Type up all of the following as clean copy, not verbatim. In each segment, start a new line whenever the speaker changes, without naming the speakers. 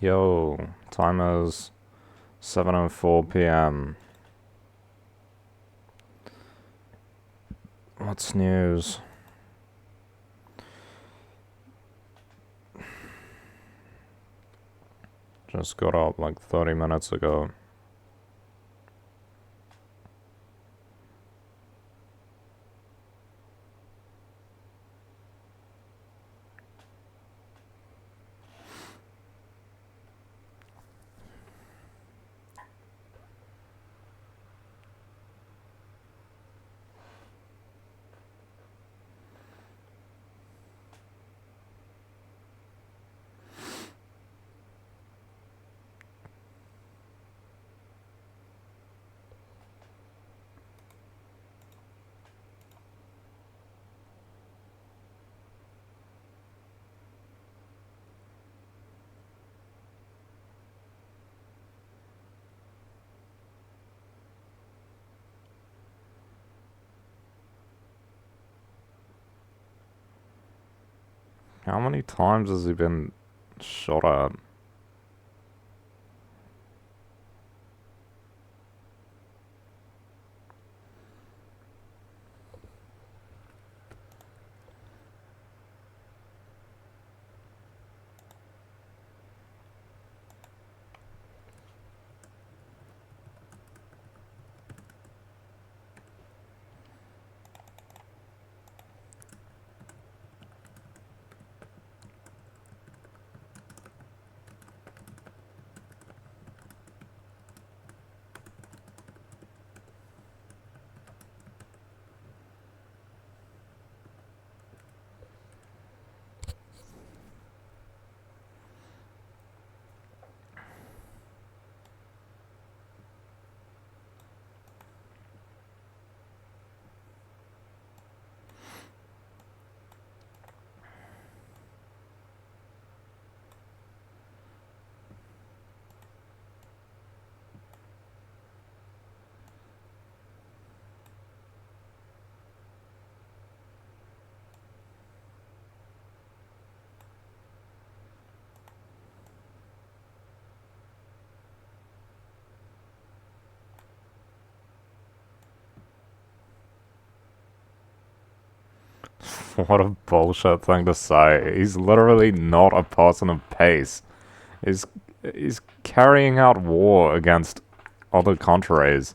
Yo, time is 7:04 p.m. What's news? Just got up like 30 minutes ago. How many times has he been shot at? What a bullshit thing to say. He's literally not a person of peace. He's, he's carrying out war against other countries,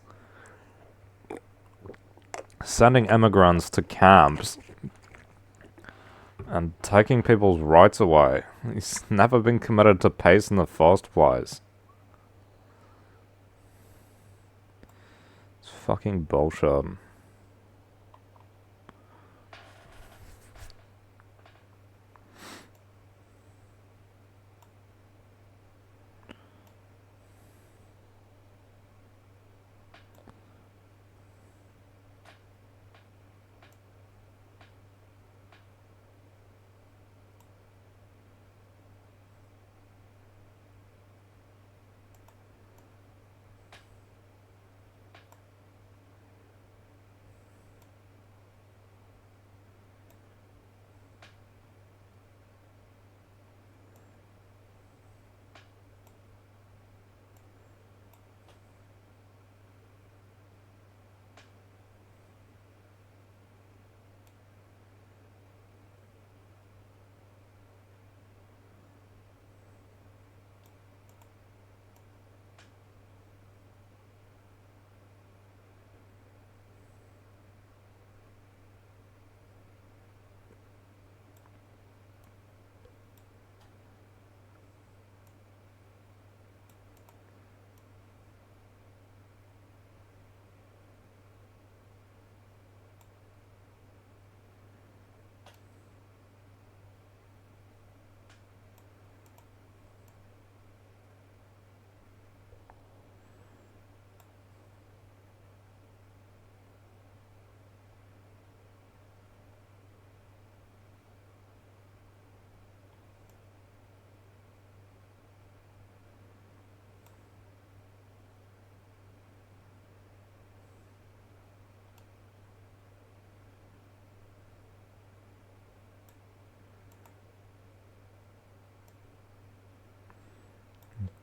sending immigrants to camps and taking people's rights away. He's never been committed to peace in the first place. It's fucking bullshit.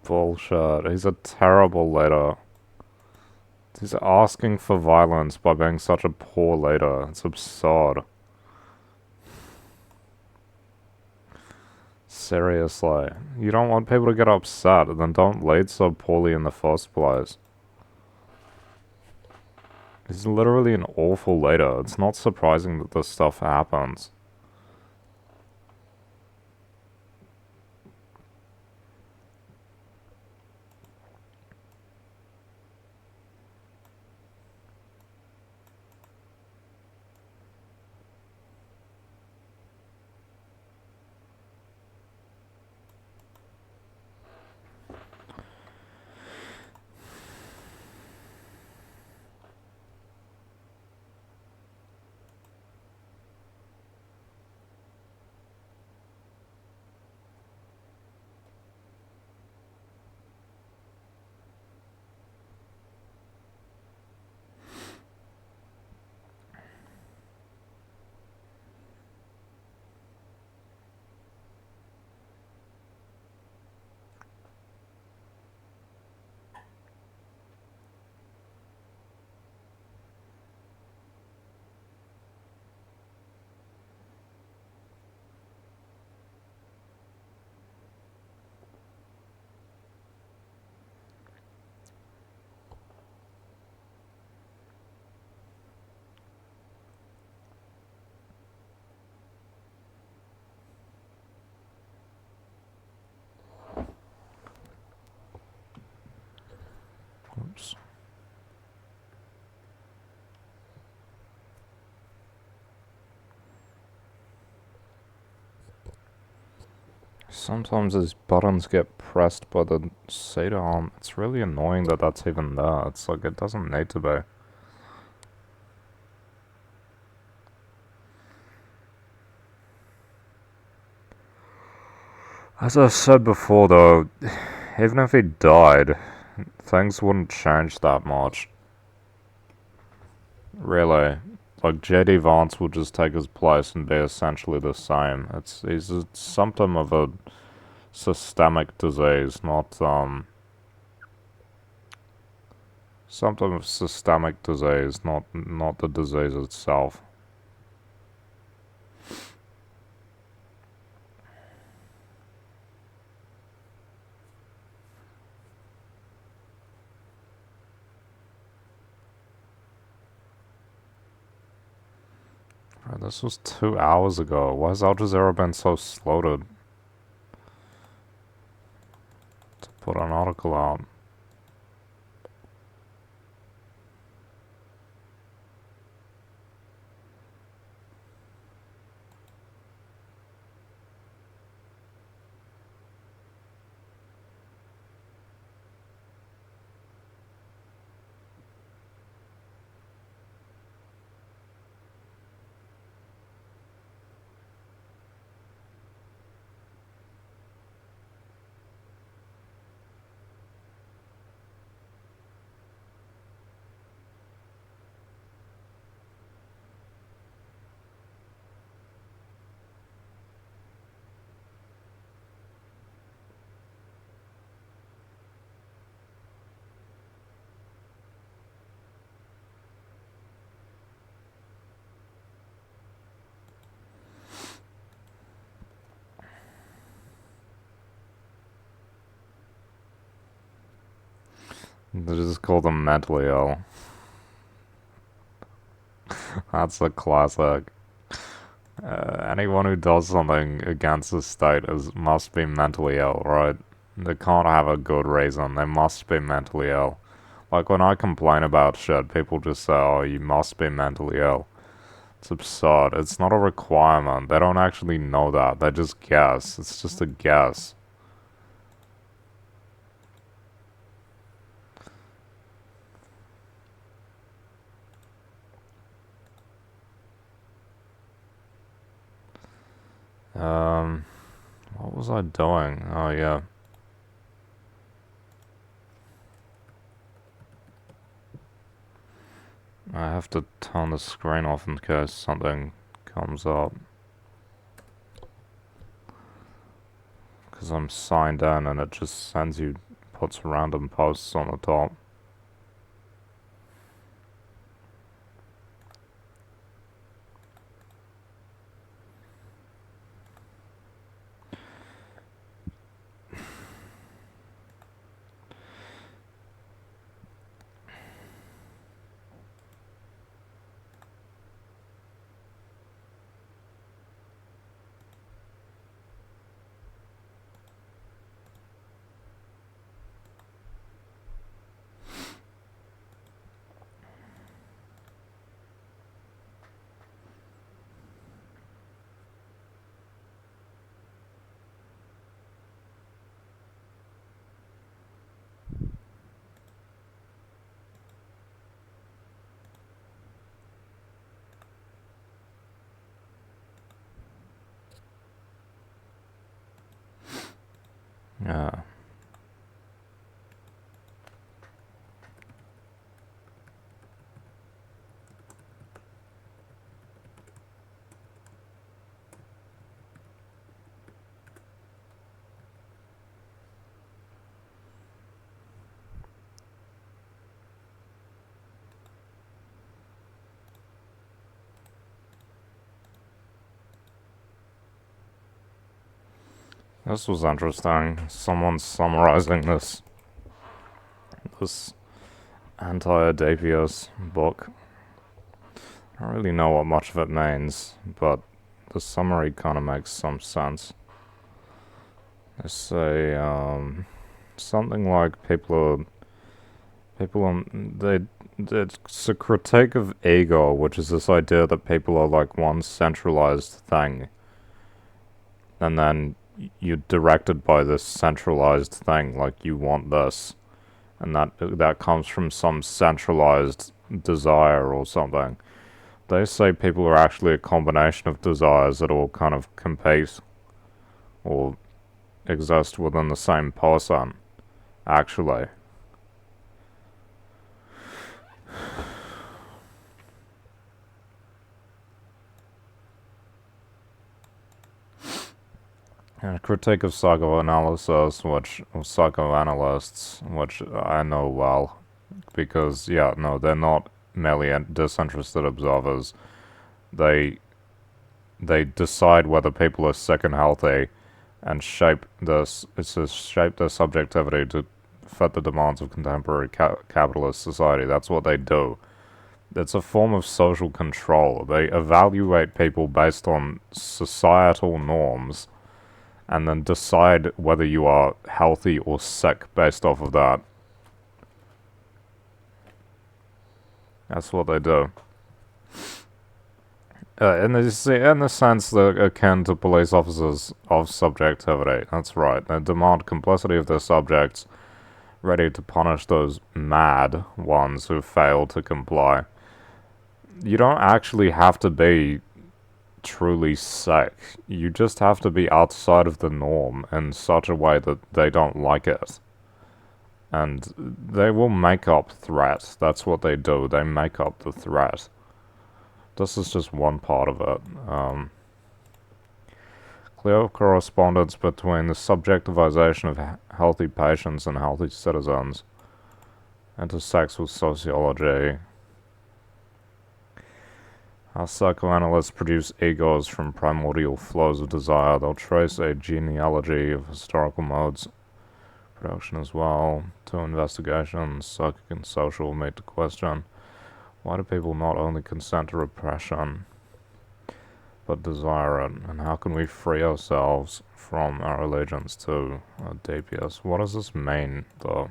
bullshit. He's a terrible leader. He's asking for violence by being such a poor leader. It's absurd. Seriously. You don't want people to get upset, then don't lead so poorly in the first place. He's literally an awful leader. It's not surprising that this stuff happens. Oops. Sometimes these buttons get pressed by the seat arm. It's really annoying that that's even there. It's like it doesn't need to be. As I said before though, even if he died, things wouldn't change that much. Really. Like, JD Vance would just take his place and be essentially the same. He's a symptom of a systemic disease, not, symptom of systemic disease, not the disease itself. Right, this was 2 hours ago. Why has Al Jazeera been so slow to put an article out? They just call them mentally ill. That's a classic. Anyone who does something against the state must be mentally ill, right? They can't have a good reason. They must be mentally ill. Like when I complain about shit, people just say, oh, you must be mentally ill. It's absurd. It's not a requirement. They don't actually know that. They just guess. It's just a guess. What was I doing? Oh, yeah. I have to turn the screen off in case something comes up. Because I'm signed in and it just sends you puts random posts on the top. Yeah. This was interesting. Someone's summarizing this anti-Oedipus book. I don't really know what much of it means, but the summary kind of makes some sense. They say something like it's a critique of ego, which is this idea that people are like one centralized thing, and then you're directed by this centralized thing, like you want this, and that comes from some centralized desire or something. They say people are actually a combination of desires that all kind of compete or exist within the same person, actually. And a critique of psychoanalysis, or psychoanalysts, which I know well, because, yeah, no, they're not merely disinterested observers. They they decide whether people are sick and healthy, and shape their subjectivity to fit the demands of contemporary capitalist society. That's what they do. It's a form of social control. They evaluate people based on societal norms and then decide whether you are healthy or sick based off of that. That's what they do. In the sense that akin to police officers of subjectivity. That's right. They demand complicity of their subjects, ready to punish those mad ones who fail to comply. You don't actually have to be truly sick. You just have to be outside of the norm in such a way that they don't like it. And they will make up threats. That's what they do. They make up the threat. This is just one part of it. Clear correspondence between the subjectivization of healthy patients and healthy citizens intersects with sociology. How psychoanalysts produce egos from primordial flows of desire. They'll trace a genealogy of historical modes production as well. Two investigations, psychic and social, meet the question: why do people not only consent to repression, but desire it? And how can we free ourselves from our allegiance to Oedipus? What does this mean, though?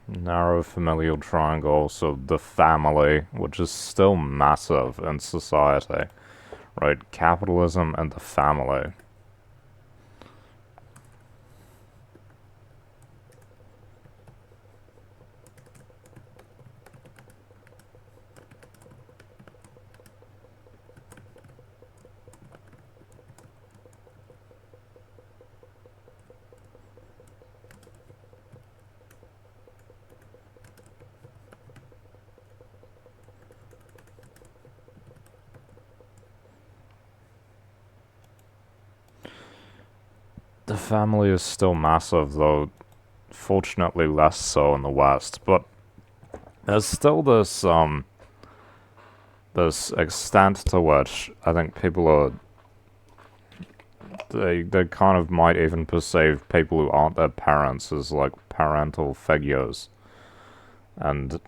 Narrow familial triangle, so the family, which is still massive in society, right? Capitalism and the family. the family is still massive, though fortunately less so in the West. But there's still this extent to which I think people are they kind of might even perceive people who aren't their parents as like parental figures. And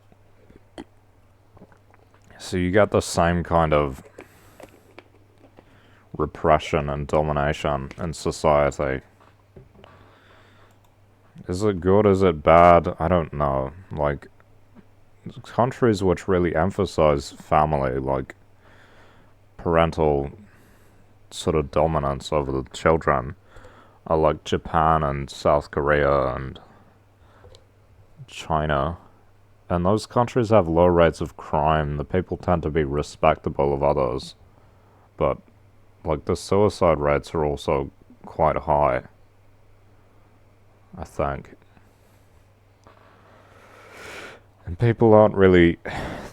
so you get the same kind of repression and domination in society. Is it good? Is it bad? I don't know. Like, countries which really emphasize family, like parental sort of dominance over the children, are like Japan and South Korea and China. And those countries have low rates of crime. The people tend to be respectable of others. But, like, the suicide rates are also quite high, I think. And people aren't really,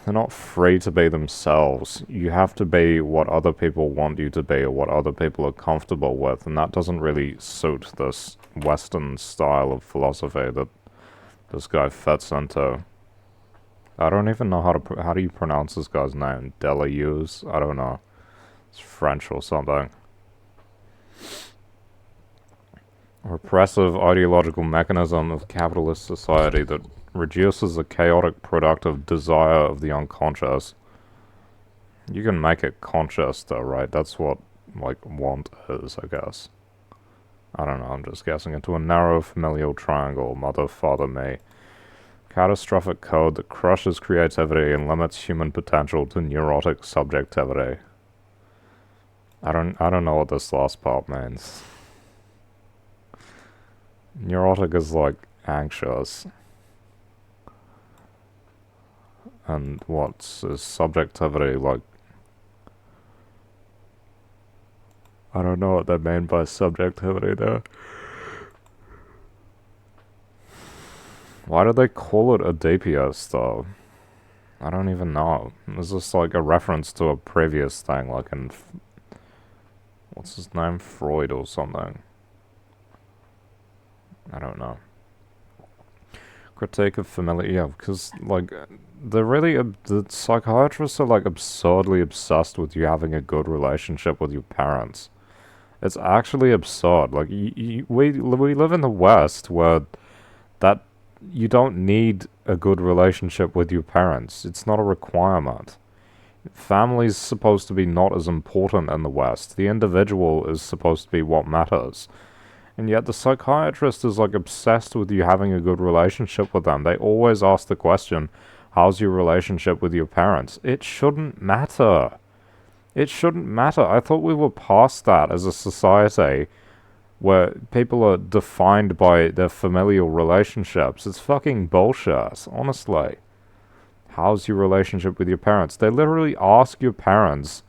they're not free to be themselves. You have to be what other people want you to be or what other people are comfortable with, and that doesn't really suit this Western style of philosophy that this guy fits into. I don't even know how do you pronounce this guy's name? Deleuze? I don't know. It's French or something. A repressive ideological mechanism of capitalist society that reduces the chaotic productive desire of the unconscious. You can make it conscious though, right? That's what, like, want is, I guess. I don't know, I'm just guessing. Into a narrow familial triangle, mother, father, me. Catastrophic code that crushes creativity and limits human potential to neurotic subjectivity. I don't know what this last part means. Neurotic is like anxious. And what's is subjectivity like? I don't know what they mean by subjectivity there. Why do they call it Oedipus though? I don't even know. Is this like a reference to a previous thing, like in what's his name, Freud or something? I don't know. Critique of familiar, yeah, because like they're really the psychiatrists are like absurdly obsessed with you having a good relationship with your parents. It's actually absurd. Like we live in the West where that you don't need a good relationship with your parents. It's not a requirement. Family's supposed to be not as important in the West. The individual is supposed to be what matters. And yet the psychiatrist is like obsessed with you having a good relationship with them. They always ask the question, how's your relationship with your parents? It shouldn't matter. It shouldn't matter. I thought we were past that as a society where people are defined by their familial relationships. It's fucking bullshit, honestly. How's your relationship with your parents? They literally ask your parents,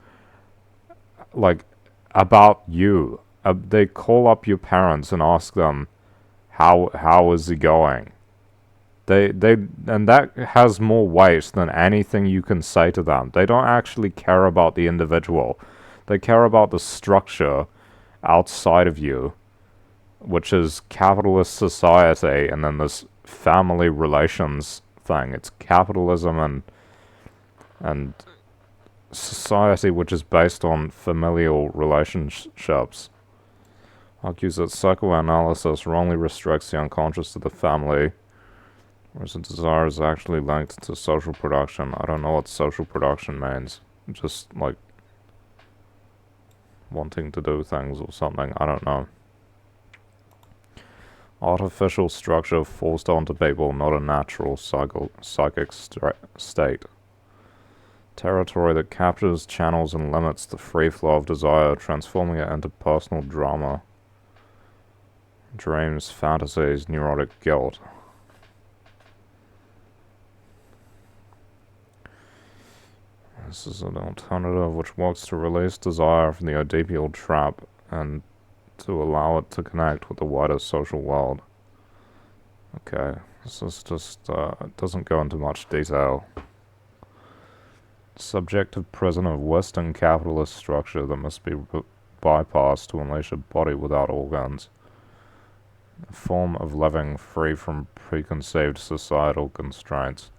like, about you. They call up your parents and ask them, how is he going? And that has more weight than anything you can say to them. They don't actually care about the individual. They care about the structure outside of you, which is capitalist society, and then this family relations thing. It's capitalism and society which is based on familial relationships. Argues that psychoanalysis wrongly restricts the unconscious to the family, whereas the desire is actually linked to social production. I don't know what social production means. Just like wanting to do things or something. I don't know. Artificial structure forced onto people, not a natural psychic state. Territory that captures, channels, and limits the free flow of desire, transforming it into personal drama. Dreams, fantasies, neurotic guilt. This is an alternative which works to release desire from the Oedipal trap and to allow it to connect with the wider social world. Okay, this is just, it doesn't go into much detail. Subjective prison of Western capitalist structure that must be bypassed to unleash a body without organs. A form of living free from preconceived societal constraints.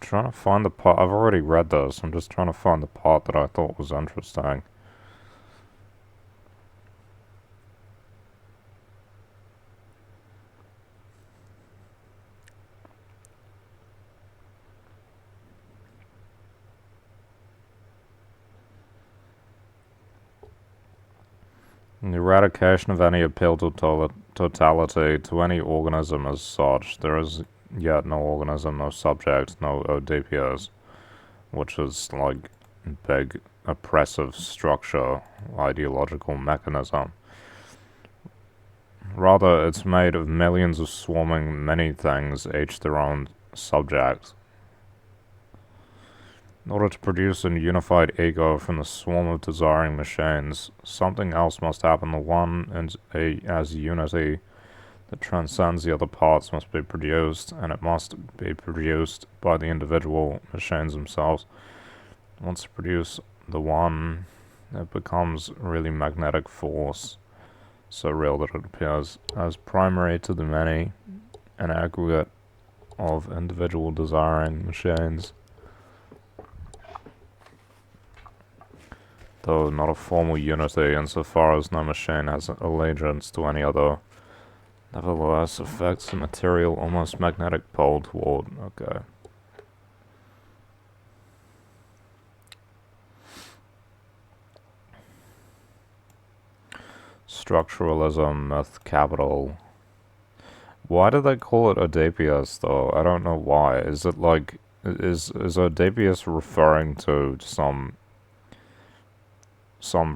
Trying to find the part. I've already read this. I'm just trying to find the part that I thought was interesting. The eradication of any appeal to totality to any organism as such. There is yet no organism, no subject, no ODPS, which is like big oppressive structure, ideological mechanism. Rather, it's made of millions of swarming many things, each their own subject. In order to produce a unified ego from the swarm of desiring machines, something else must happen. The one as unity that transcends the other parts must be produced, and it must be produced by the individual machines themselves. Once you produce the one, it becomes really magnetic force, so real that it appears as primary to the many, an aggregate of individual desiring machines. Though not a formal unity insofar as no machine has allegiance to any other, nevertheless affects the material almost magnetic pole toward. Okay. Structuralism, myth, capital. Why do they call it Oedipus though? I don't know why. Is it like, is Oedipus referring to some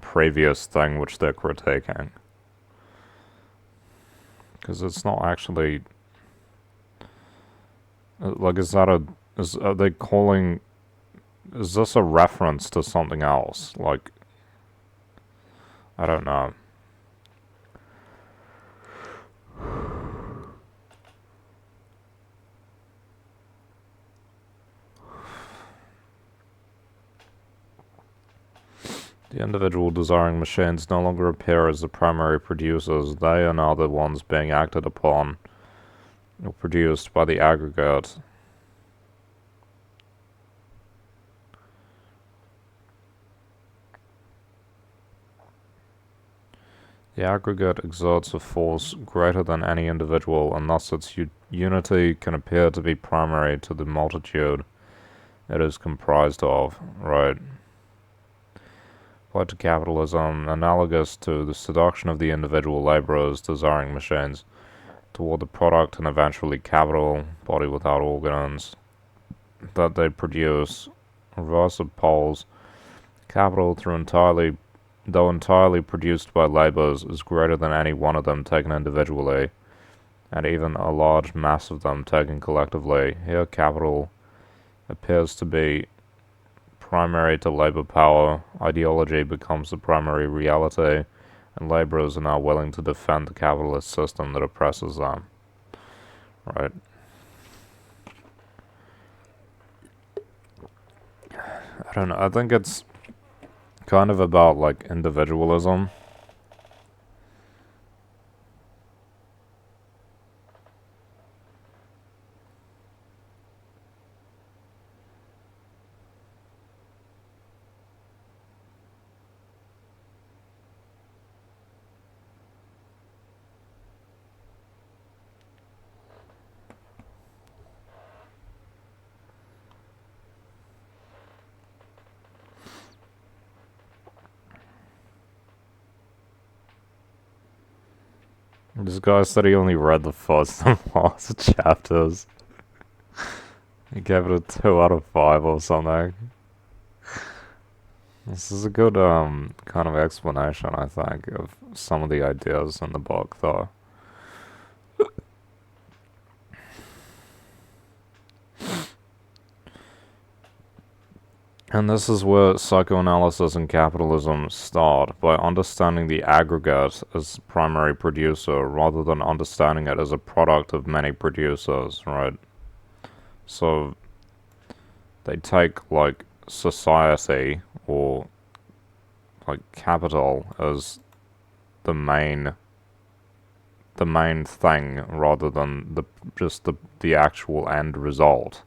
previous thing which they're critiquing? Because it's not actually, like, are they calling, is this a reference to something else? Like, I don't know. The individual desiring machines no longer appear as the primary producers. They are now the ones being acted upon or produced by the aggregate. The aggregate exerts a force greater than any individual, and thus its unity can appear to be primary to the multitude it is comprised of. Right. Applied to capitalism, analogous to the seduction of the individual laborers desiring machines toward the product and eventually capital, body without organs, that they produce. Reverse of poles, capital though entirely produced by laborers, is greater than any one of them taken individually, and even a large mass of them taken collectively. Here capital appears to be primary to labor power, ideology becomes the primary reality, and laborers are now willing to defend the capitalist system that oppresses them. Right. I I don't know, I think it's kind of about, like, individualism. This guy said he only read the first and last chapters. He gave it a 2 out of 5 or something. This is a good, kind of explanation, I think, of some of the ideas in the book, though. And this is where psychoanalysis and capitalism start, by understanding the aggregate as primary producer rather than understanding it as a product of many producers, right? So they take, like, society or, like, capital as the main thing rather than the actual end result.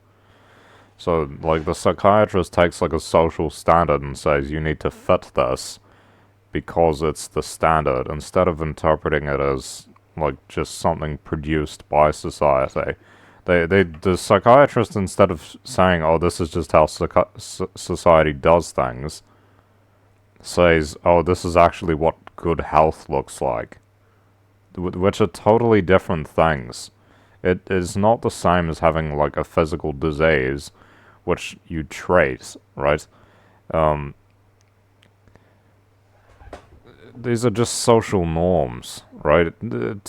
So, like, the psychiatrist takes, like, a social standard and says, you need to fit this because it's the standard, instead of interpreting it as, like, just something produced by society. The psychiatrist, instead of saying, oh, this is just how society does things, says, oh, this is actually what good health looks like. Which are totally different things. It is not the same as having, like, a physical disease which you trace, right? These are just social norms, right? In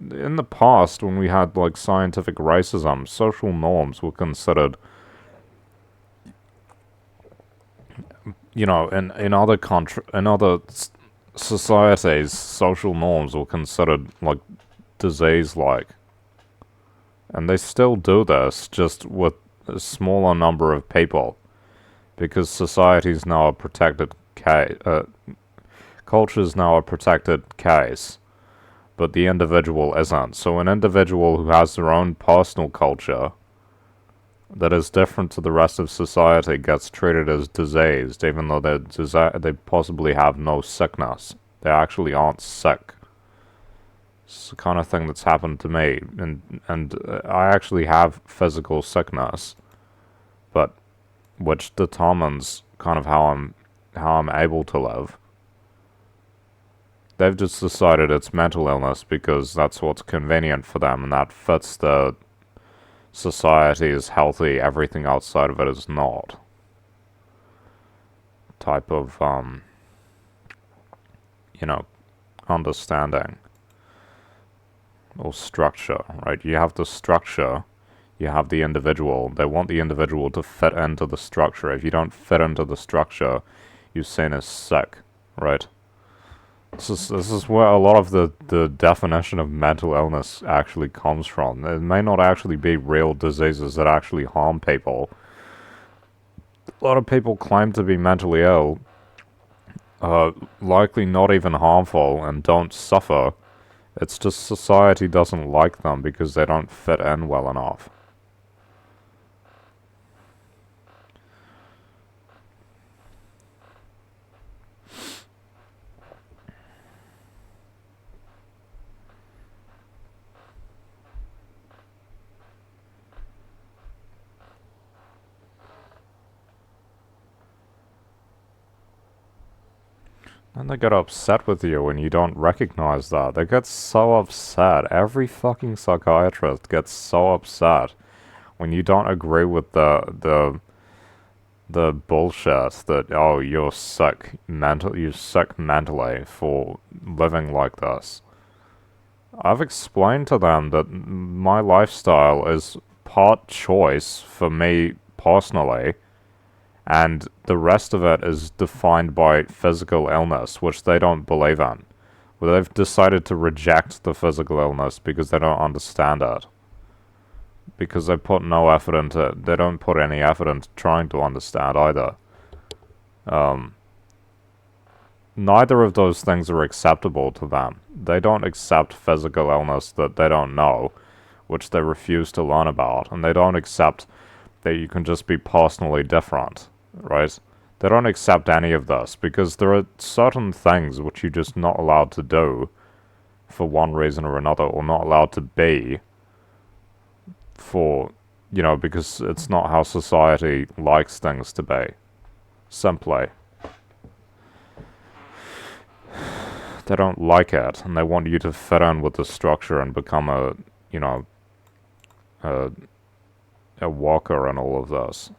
the past, when we had, like, scientific racism, social norms were considered, you know, in other societies, social norms were considered, like, disease-like. And they still do this, just with a smaller number of people, because society's now a protected case, culture's now a protected case, but the individual isn't. So an individual who has their own personal culture that is different to the rest of society gets treated as diseased, even though they possibly have no sickness. They actually aren't sick. It's the kind of thing that's happened to me, and I actually have physical sickness, but which determines kind of how I'm able to live. They've just decided it's mental illness because that's what's convenient for them, and that fits the society is healthy, everything outside of it is not. Type of, you know, understanding. Or structure, right? You have the structure, you have the individual. They want the individual to fit into the structure. If you don't fit into the structure, you're seen as sick, right? This is where a lot of the definition of mental illness actually comes from. It may not actually be real diseases that actually harm people. A lot of people claim to be mentally ill, likely not even harmful, and don't suffer. It's just society doesn't like them because they don't fit in well enough. And they get upset with you when you don't recognize that. They get so upset. Every fucking psychiatrist gets so upset when you don't agree with the bullshit that, oh, you're sick mentally for living like this. I've explained to them that my lifestyle is part choice for me personally, and the rest of it is defined by physical illness, which they don't believe in. Well, they've decided to reject the physical illness because they don't understand it. Because they put no effort into it. They don't put any effort into trying to understand either. Neither of those things are acceptable to them. They don't accept physical illness that they don't know, which they refuse to learn about, and they don't accept that you can just be personally different, right? They don't accept any of this because there are certain things which you're just not allowed to do for one reason or another, or not allowed to be for, because it's not how society likes things to be. Simply. They don't like it, and they want you to fit in with the structure and become a, a worker in all of this.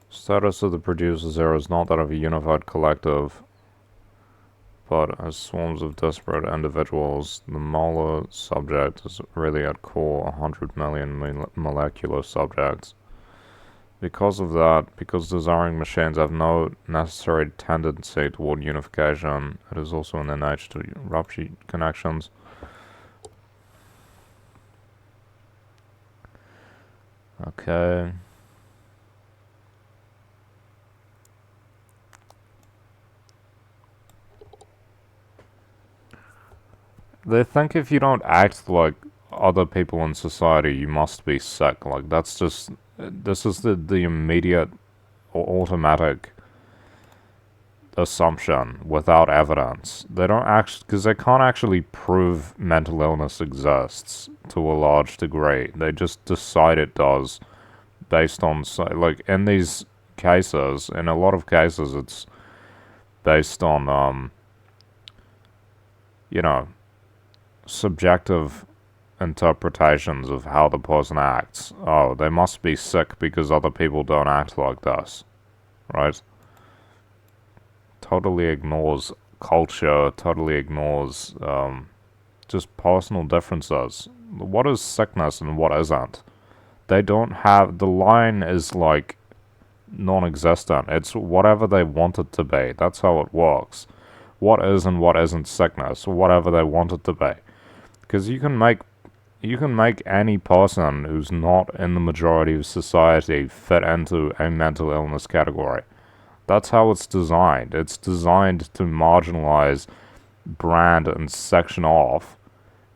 Status of the producers here is not that of a unified collective, but as swarms of disparate individuals. The molar subject is really at core 100 million molecular subjects. Because of that, because desiring machines have no necessary tendency toward unification, it is also in their nature to rupture connections. Okay. They think if you don't act like other people in society, you must be sick. Like, that's just. This is the immediate or automatic assumption without evidence. They don't actually. Because they can't actually prove mental illness exists to a large degree. They just decide it does based on. Like, in these cases, in a lot of cases, it's based on, you know, subjective interpretations of how the person acts. Oh, they must be sick because other people don't act like this, right? Totally ignores culture, totally ignores just personal differences. What is sickness and what isn't? They don't have, the line is like non-existent. It's whatever they want it to be. That's how it works. What is and what isn't sickness, whatever they want it to be. Because you can make any person who's not in the majority of society fit into a mental illness category. That's how it's designed. It's designed to marginalize, brand, and section off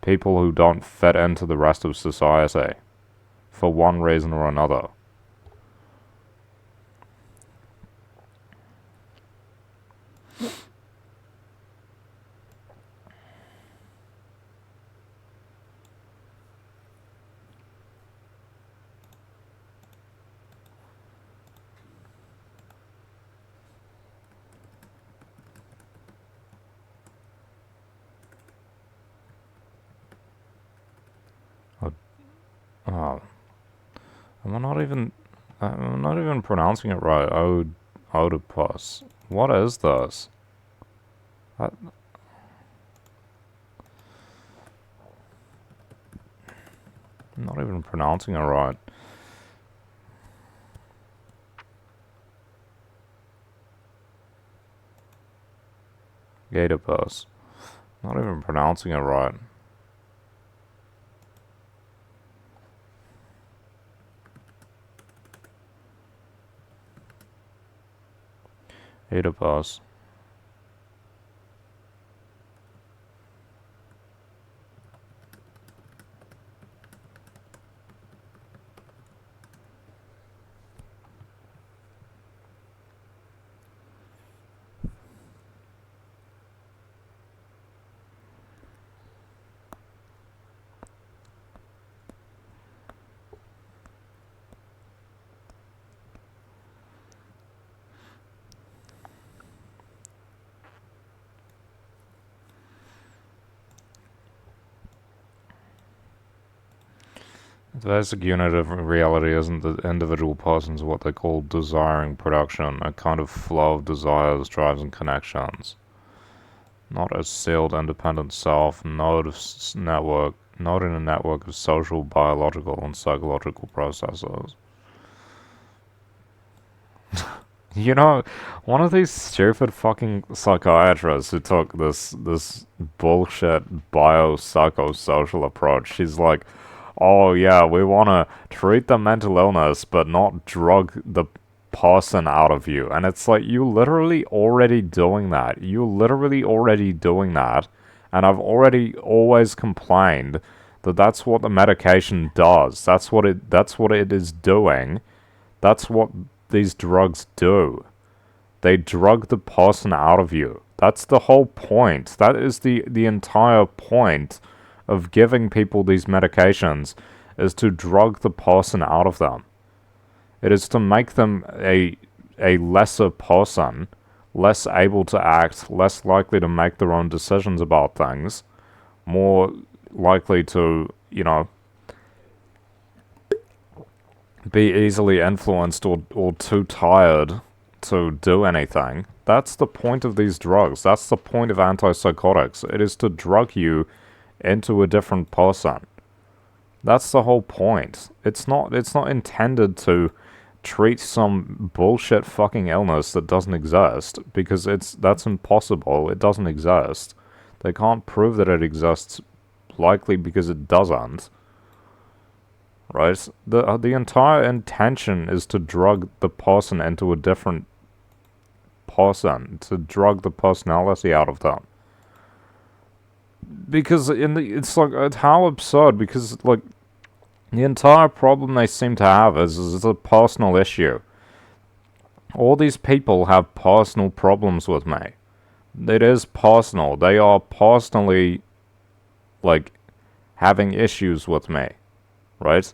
people who don't fit into the rest of society for one reason or another. Oh, I'm not even pronouncing it right. Oedipus. What is this? I, I'm not even pronouncing it right. Oedipus. Not even pronouncing it right. Oedipus. The basic unit of reality isn't the individual person's what they call desiring production, a kind of flow of desires, drives, and connections. Not a sealed independent self, node in a network of social, biological, and psychological processes. You know, one of these stupid fucking psychiatrists who took this bullshit biopsychosocial approach, she's like, oh yeah, we want to treat the mental illness but not drug the person out of you. And it's like, you literally already doing that. You literally already doing that. And I've already always complained that that's what the medication does. That's what it is doing. That's what these drugs do. They drug the person out of you. That's the whole point. That is the entire point of giving people these medications, is to drug the person out of them. It is to make them a lesser person, less able to act, less likely to make their own decisions about things, more likely to, be easily influenced or too tired to do anything. That's the point of these drugs. That's the point of antipsychotics. It is to drug you into a different person. That's the whole point. It's not intended to treat some bullshit fucking illness that doesn't exist, because that's impossible. It doesn't exist. They can't prove that it exists, likely because it doesn't. Right? The entire intention is to drug the person into a different person, to drug the personality out of them. Because it's like, it's how absurd, because like the entire problem they seem to have is a personal issue. All these people have personal problems with me. It is personal. They are personally, like, having issues with me. Right?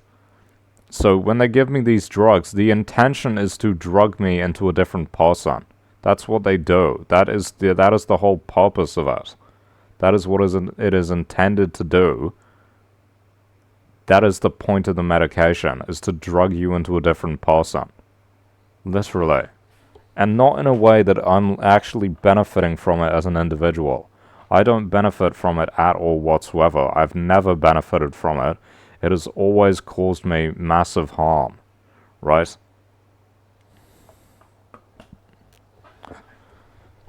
So when they give me these drugs, the intention is to drug me into a different person. That's what they do. That is the whole purpose of it. That is what it is intended to do. That is the point of the medication, is to drug you into a different person. Literally. And not in a way that I'm actually benefiting from it as an individual. I don't benefit from it at all whatsoever. I've never benefited from it. It has always caused me massive harm, right?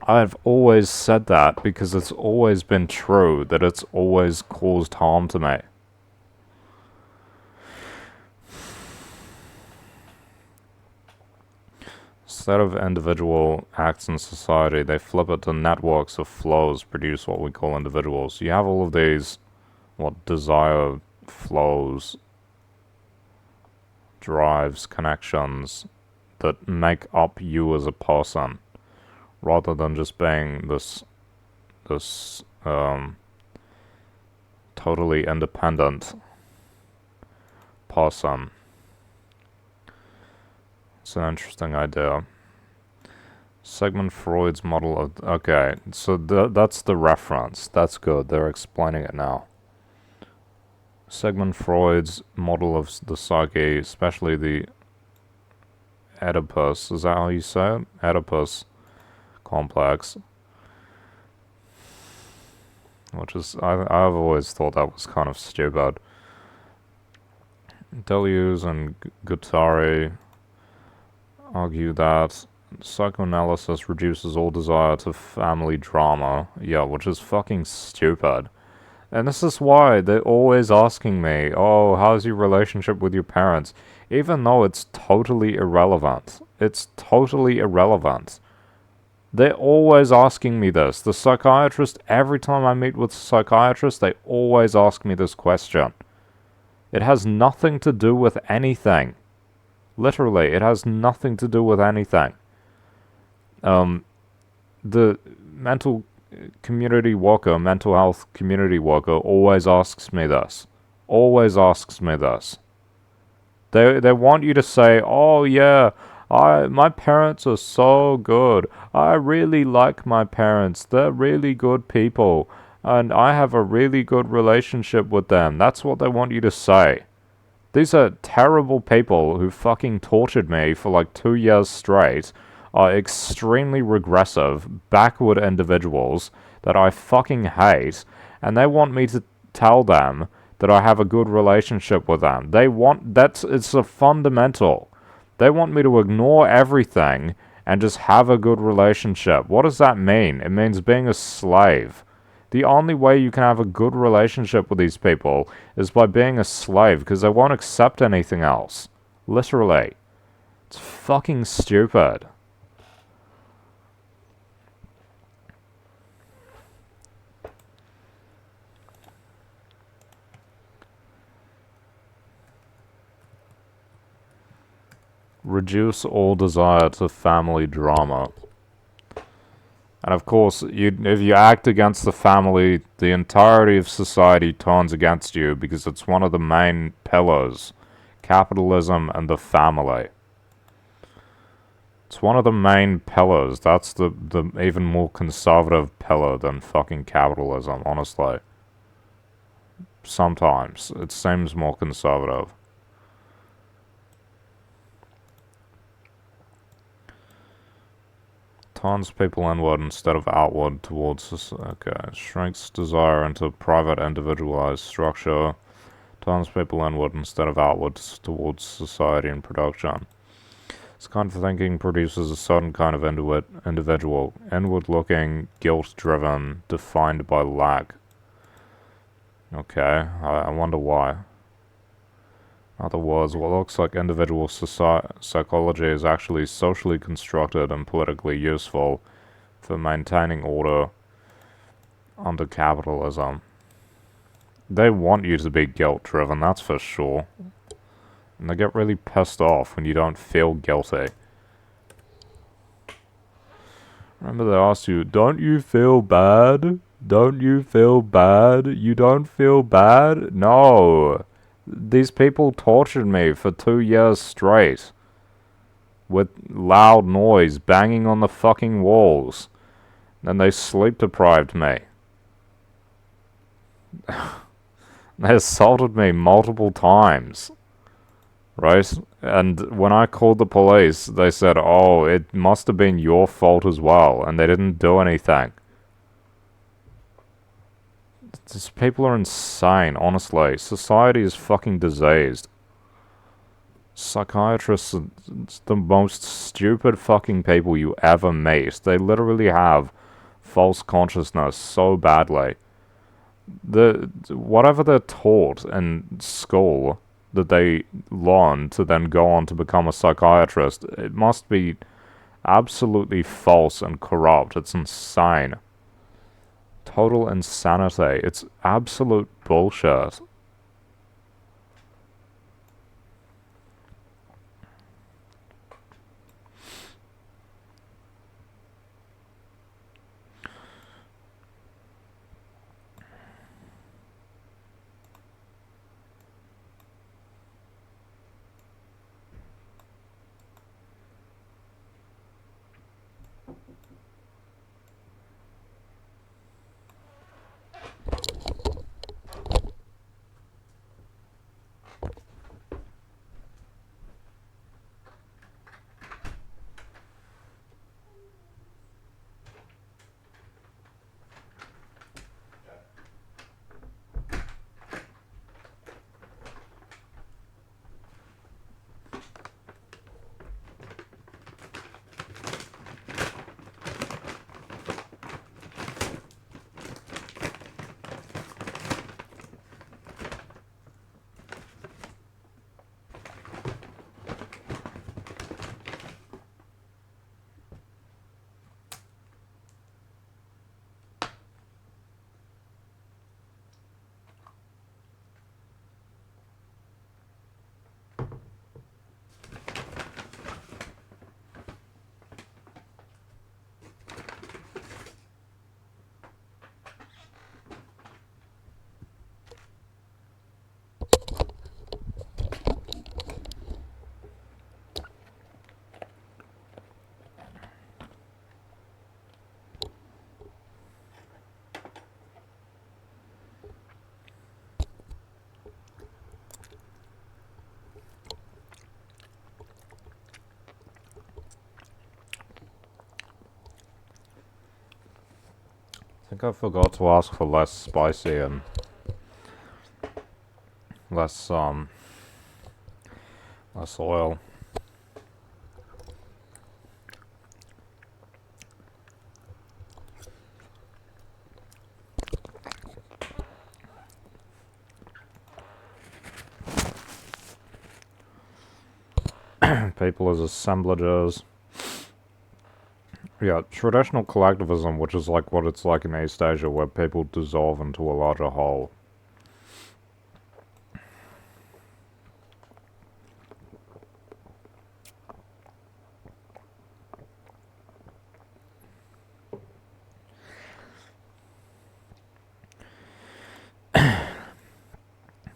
I've always said that because it's always been true that it's always caused harm to me. Instead of individual acts in society, they flip it to networks of flows produce what we call individuals. You have all of these, desire flows, drives, connections that make up you as a person, rather than just being this totally independent person. It's an interesting idea. Sigmund Freud's model of... Okay, so that's the reference. That's good. They're explaining it now. Sigmund Freud's model of the psyche, especially the Oedipus, is that how you say it? Oedipus complex. Which is, I've always thought that was kind of stupid. Deleuze and Guattari argue that psychoanalysis reduces all desire to family drama. Yeah, which is fucking stupid. And this is why they're always asking me, oh, how's your relationship with your parents? Even though it's totally irrelevant. It's totally irrelevant. They're always asking me this. The psychiatrist, every time I meet with a psychiatrist, they always ask me this question. It has nothing to do with anything. Literally, it has nothing to do with anything. The mental health community worker always asks me this. Always asks me this. They want you to say, oh yeah, my parents are so good. I really like my parents. They're really good people. And I have a really good relationship with them. That's what they want you to say. These are terrible people who fucking tortured me for like 2 years straight, are extremely regressive, backward individuals that I fucking hate, and they want me to tell them that I have a good relationship with them. It's a fundamental. They want me to ignore everything and just have a good relationship. What does that mean? It means being a slave. The only way you can have a good relationship with these people is by being a slave, because they won't accept anything else. Literally. It's fucking stupid. Reduce all desire to family drama. And of course, if you act against the family, the entirety of society turns against you, because it's one of the main pillars. Capitalism and the family. It's one of the main pillars. That's the even more conservative pillar than fucking capitalism, honestly. Sometimes. It seems more conservative. Turns people inward instead of outward towards this. Okay. Shrinks desire into private individualized structure. Turns people inward instead of outwards towards society and production. This kind of thinking produces a certain kind of individual. Inward-looking, guilt-driven, defined by lack. Okay. I wonder why. In other words, what looks like individual psychology is actually socially constructed and politically useful for maintaining order under capitalism. They want you to be guilt-driven, that's for sure. And they get really pissed off when you don't feel guilty. Remember they asked you, don't you feel bad? Don't you feel bad? You don't feel bad? No. These people tortured me for 2 years straight. With loud noise banging on the fucking walls. Then they sleep deprived me. They assaulted me multiple times. Right? And when I called the police, they said, oh, it must have been your fault as well. And they didn't do anything. These people are insane, honestly. Society is fucking diseased. Psychiatrists are the most stupid fucking people you ever meet. They literally have false consciousness so badly. Whatever they're taught in school that they learn to then go on to become a psychiatrist, it must be absolutely false and corrupt. It's insane. Total insanity. It's absolute bullshit. I think I forgot to ask for less spicy and less oil. people as assemblages. Yeah, traditional collectivism, which is like what it's like in East Asia, where people dissolve into a larger whole.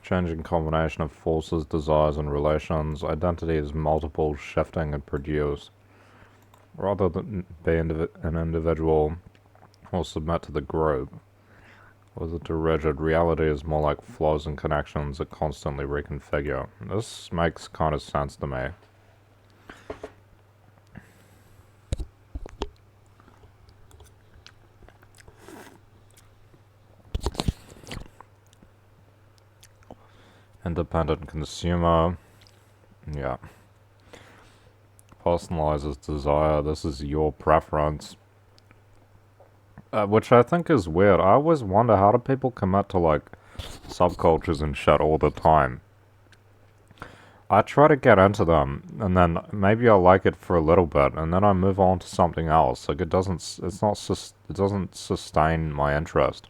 Changing combination of forces, desires, and relations. Identity is multiple, shifting, and produced. Rather than be an individual or submit to the group, was it too rigid? Reality is more like flows and connections that constantly reconfigure. This makes kind of sense to me. Independent consumer. Yeah. Personalizes desire. This is your preference. Which I think is weird. I always wonder, how do people commit to like subcultures and shit all the time? I try to get into them, and then maybe I like it for a little bit, and then I move on to something else. Like it doesn't, it's not, it doesn't sustain my interest.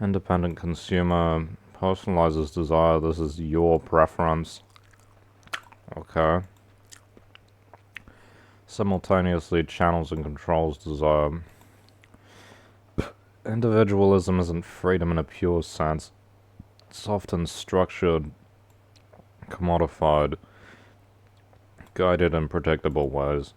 Independent consumer personalizes desire. This is your preference. Okay. Simultaneously channels and controls desire. Individualism isn't freedom in a pure sense. It's often structured, commodified, guided in predictable ways.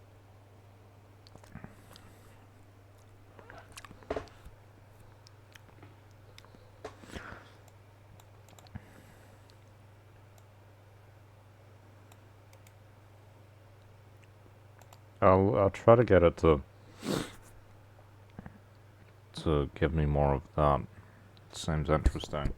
I'll try to get it to give me more of that. It seems interesting.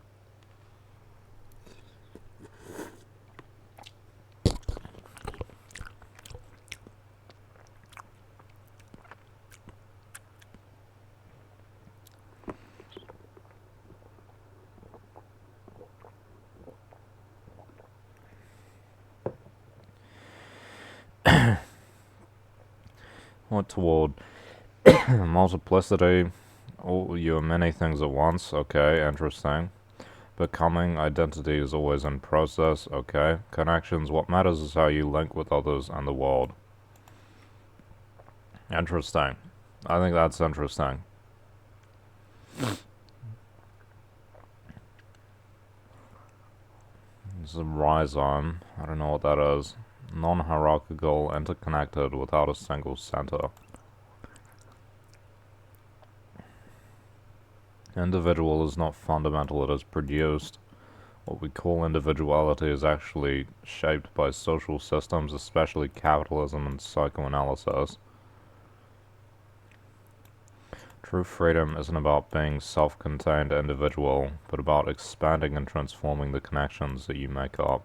What toward multiplicity? Oh, you are many things at once. Okay, interesting. Becoming identity is always in process. Okay. Connections. What matters is how you link with others and the world. Interesting. I think that's interesting. This is a rhizome. I don't know what that is. Non-hierarchical, interconnected, without a single center. Individual is not fundamental, it is produced. What we call individuality is actually shaped by social systems, especially capitalism and psychoanalysis. True freedom isn't about being self-contained individual, but about expanding and transforming the connections that you make up.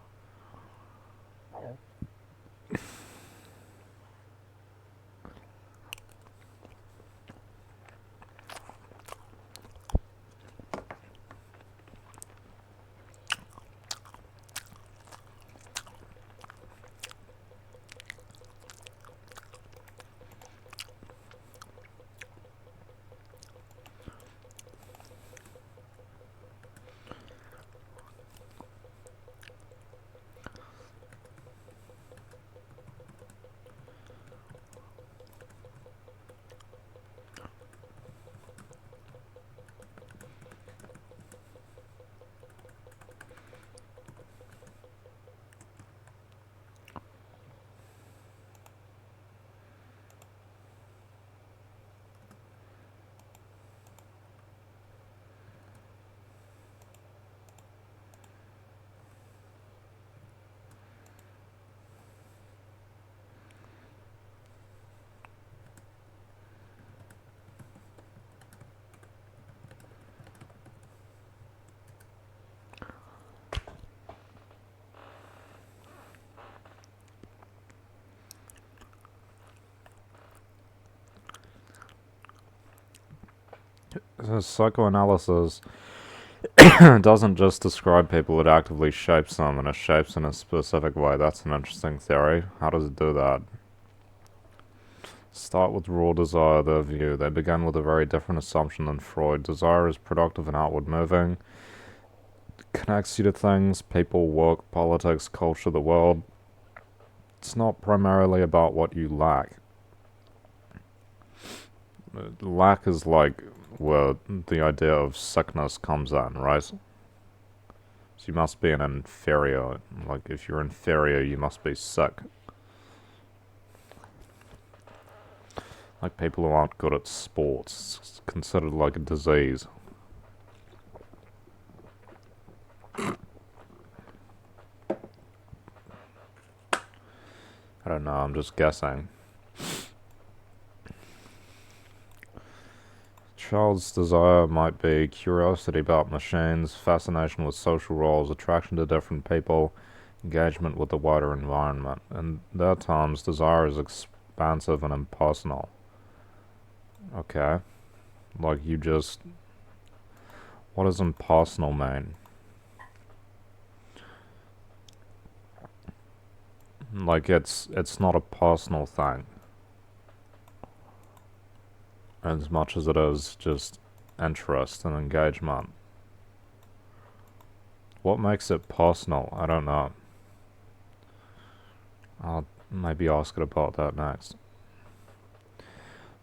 Psychoanalysis doesn't just describe people, it actively shapes them, and it shapes in a specific way. That's an interesting theory. How does it do that? Start with raw desire, their view. They began with a very different assumption than Freud. Desire is productive and outward moving, connects you to things, people, work, politics, culture, the world. It's not primarily about what you lack. Lack is like where the idea of sickness comes in, right? So you must be an inferior. Like, if you're inferior, you must be sick. Like, people who aren't good at sports, it's considered like a disease. I don't know, I'm just guessing. Child's desire might be curiosity about machines, fascination with social roles, attraction to different people, engagement with the wider environment. In their terms, desire is expansive and impersonal. Okay. Like, you just... What does impersonal mean? Like, it's not a personal thing. As much as it is just interest and engagement. What makes it personal? I don't know. I'll maybe ask it about that next.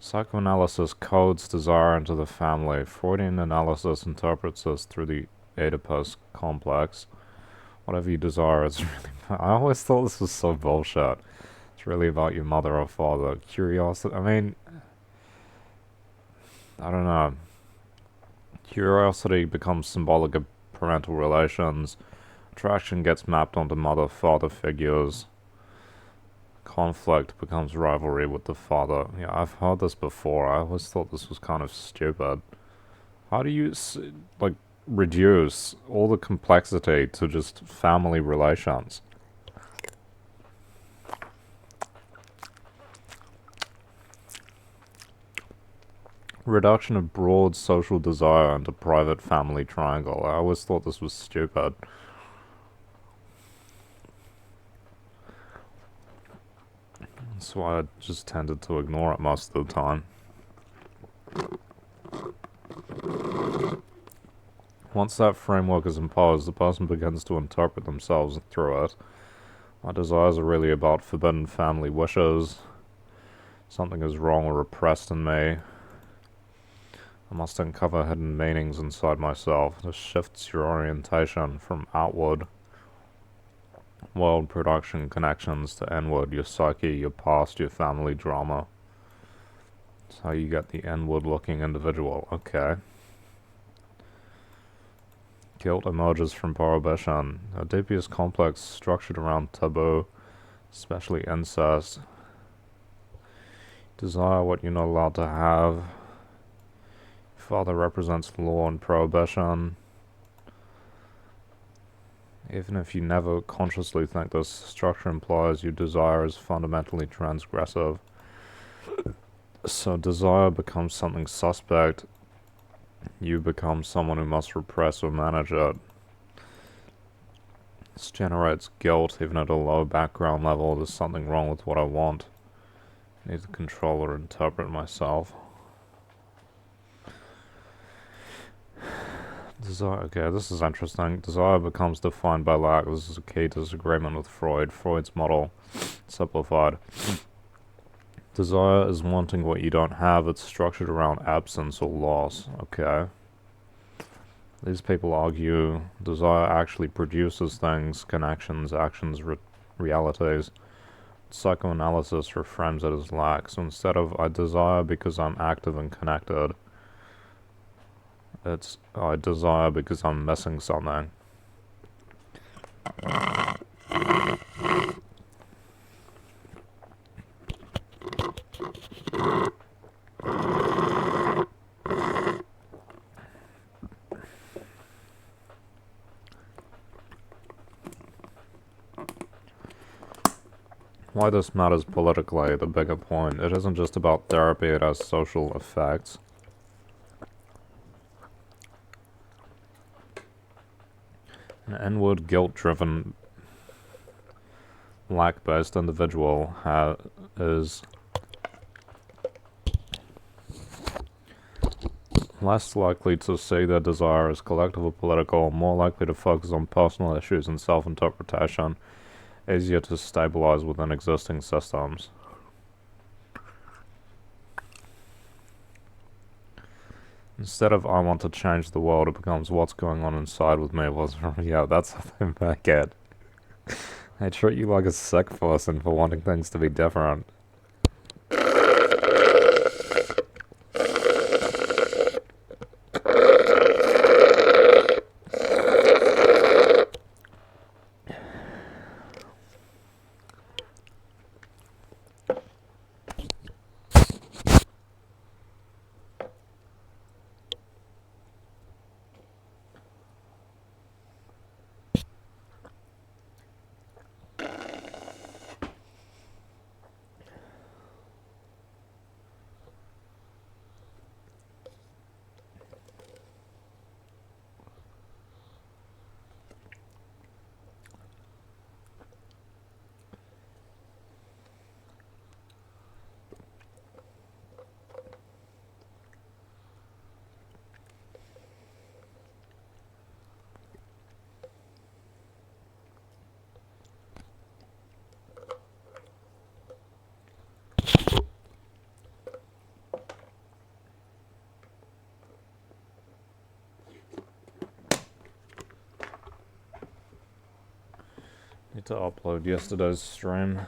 Psychoanalysis codes desire into the family. Freudian analysis interprets this through the Oedipus complex. Whatever you desire is really... I always thought this was so bullshit. It's really about your mother or father. Curiosity... I mean... I don't know. Curiosity becomes symbolic of parental relations. Attraction gets mapped onto mother-father figures. Conflict becomes rivalry with the father. Yeah, I've heard this before. I always thought this was kind of stupid. How do you, like, reduce all the complexity to just family relations? Reduction of broad social desire into private family triangle. I always thought this was stupid. That's why I just tended to ignore it most of the time. Once that framework is imposed, the person begins to interpret themselves through it. My desires are really about forbidden family wishes. Something is wrong or repressed in me. I must uncover hidden meanings inside myself. This shifts your orientation from outward world production connections to inward, your psyche, your past, your family drama. That's how you get the inward looking individual. Okay. Guilt emerges from prohibition. Oedipus complex structured around taboo, especially incest. Desire what you're not allowed to have. Father represents law and prohibition. Even if you never consciously think this, structure implies your desire is fundamentally transgressive. So desire becomes something suspect. You become someone who must repress or manage it. This generates guilt even at a low background level. There's something wrong with what I want. I need to control or interpret myself. Desire, okay, this is interesting. Desire becomes defined by lack. This is a key disagreement with Freud. Freud's model, simplified. Desire is wanting what you don't have. It's structured around absence or loss. Okay. These people argue desire actually produces things, connections, actions, realities. Psychoanalysis reframes it as lack. So instead of I desire because I'm active and connected, it's I desire because I'm missing something. Why this matters politically, the bigger point, it isn't just about therapy, it has social effects. An inward, guilt-driven, lack-based individual is less likely to see their desire as collective or political, more likely to focus on personal issues and self-interpretation, easier to stabilize within existing systems. Instead of I want to change the world, it becomes what's going on inside with me. Yeah, that's how they make it. They treat you like a sick person for wanting things to be different. Need to upload yesterday's stream.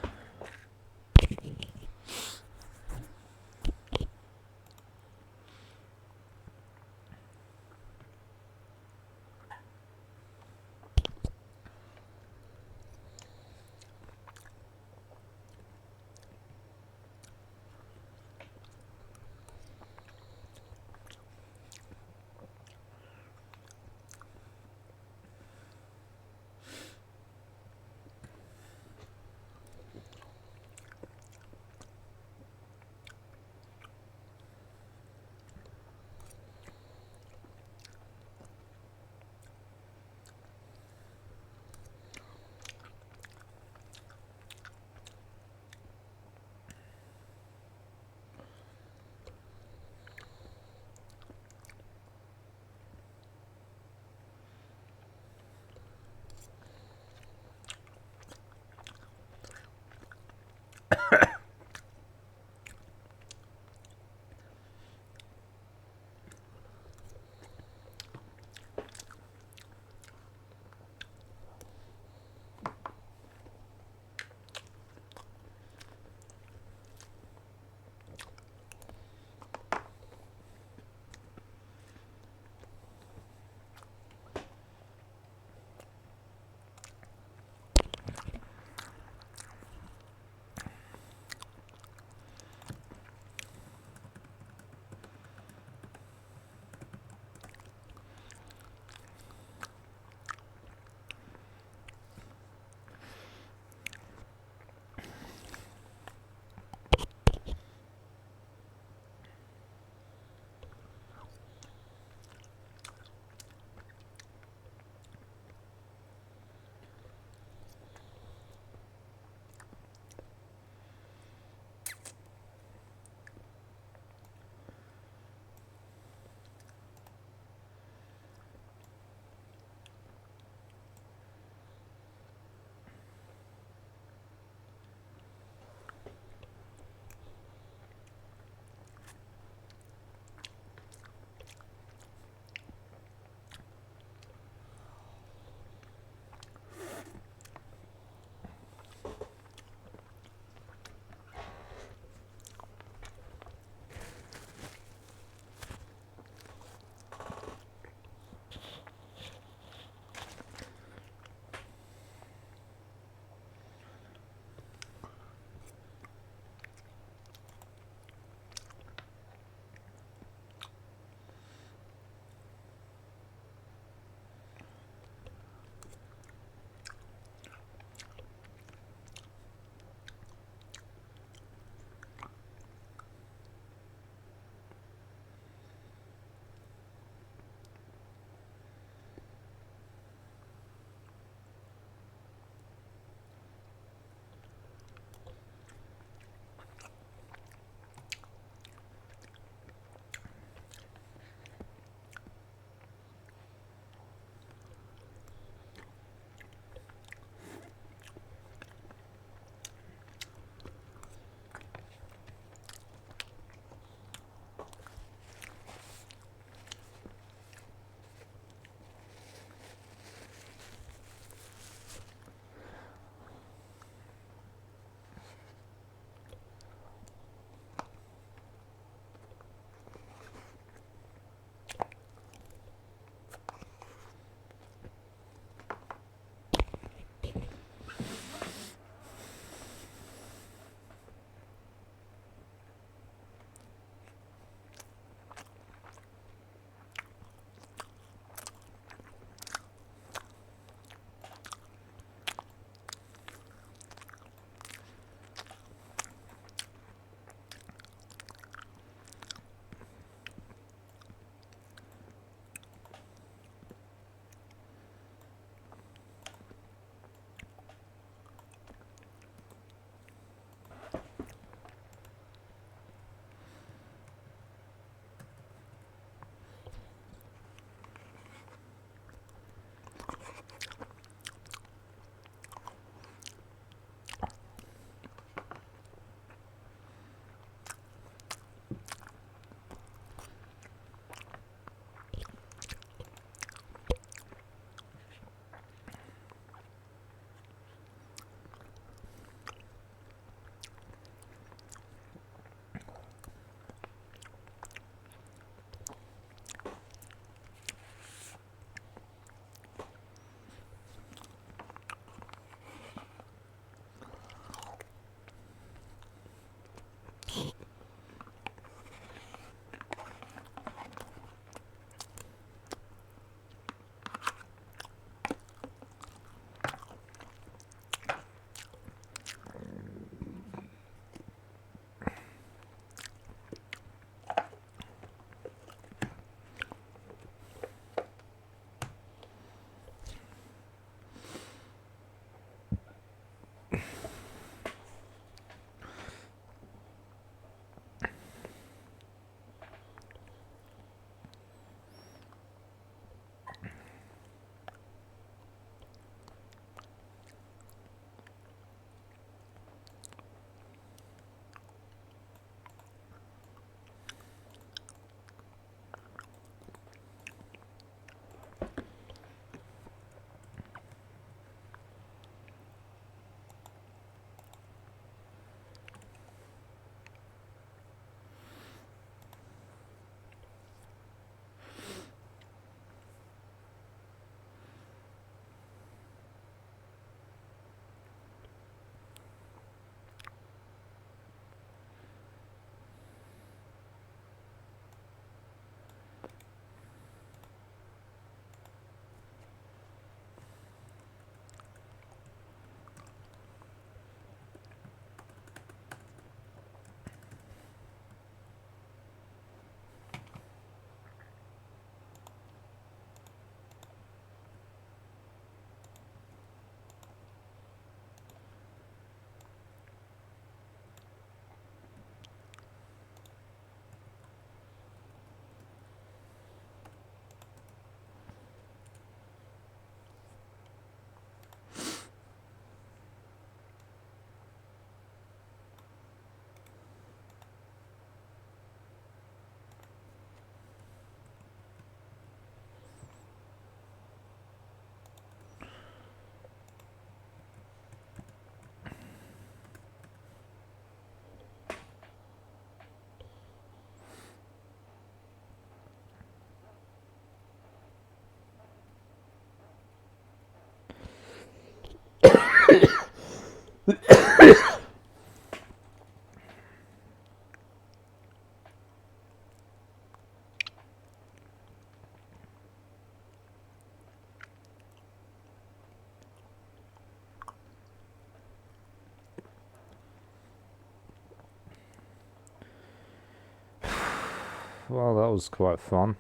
Well, that was quite fun.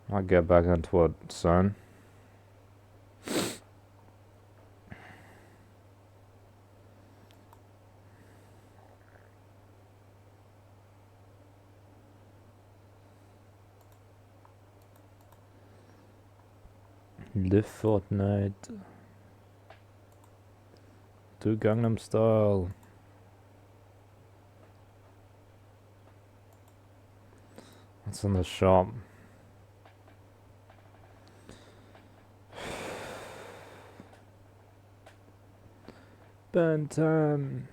Might get back into it soon. Live Fortnite. Do Gangnam Style. What's in the shop? Ben 10.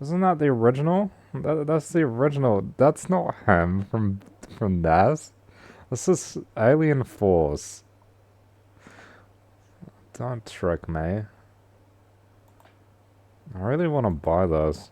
Isn't that the original? That's the original. That's not him from NAS. This is Alien Force. Don't trick me. I really want to buy this.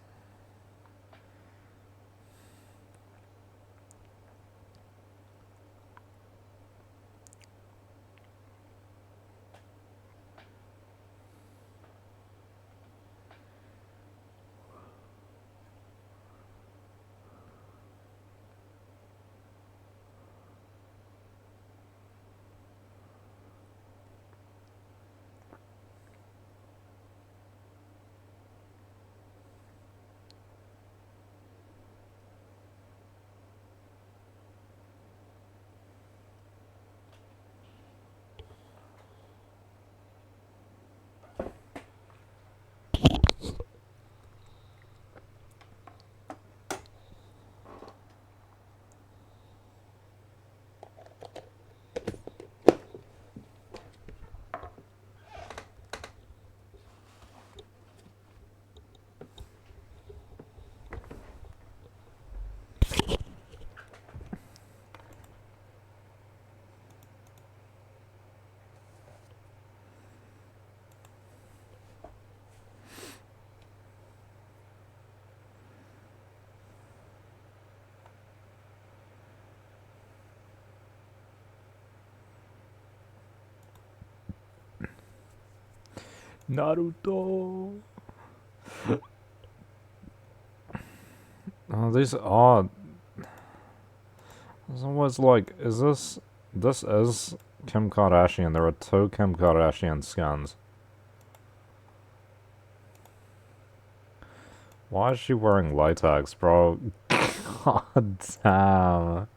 Naruto. Oh, these are. It's always like, is this? This is Kim Kardashian. There are two Kim Kardashian skins. Why is she wearing latex, bro? God damn.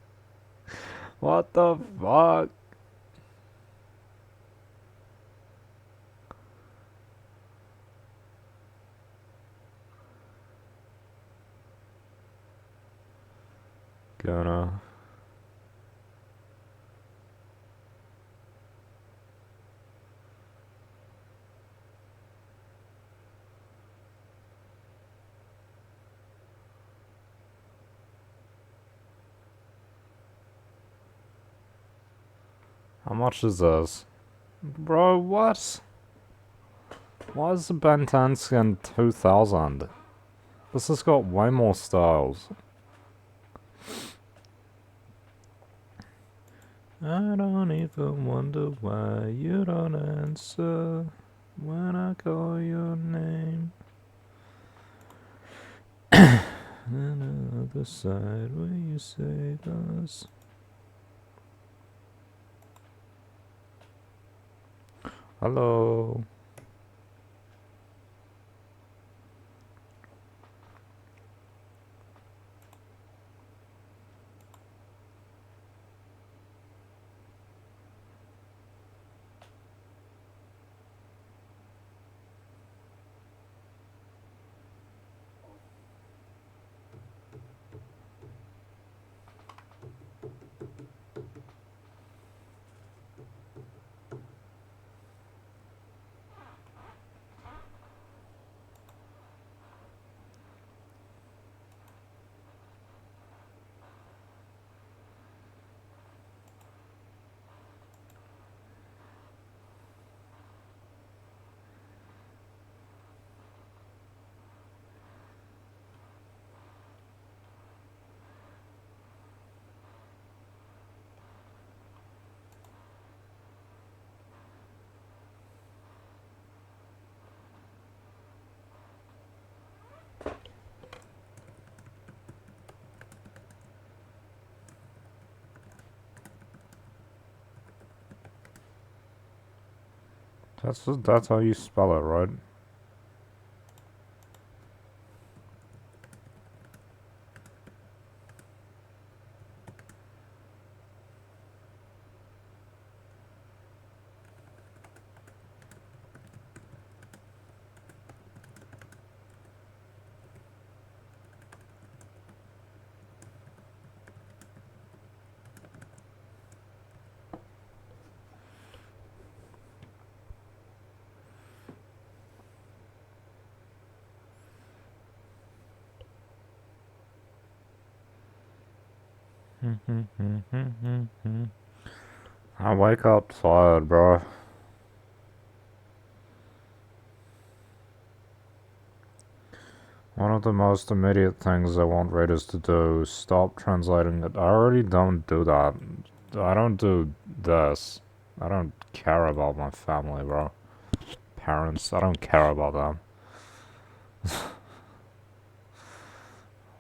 What the fuck? Gonna. How much is this? Bro, what? Why is the Ben 10 skin 2000? This has got way more styles. I don't even wonder why you don't answer when I call your name. And the other side where you save us. Hello. That's how you spell it, right? I wake up tired, bro. One of the most immediate things I want readers to do is stop translating it. I already don't do that. I don't do this. I don't care about my family, bro. Parents, I don't care about them.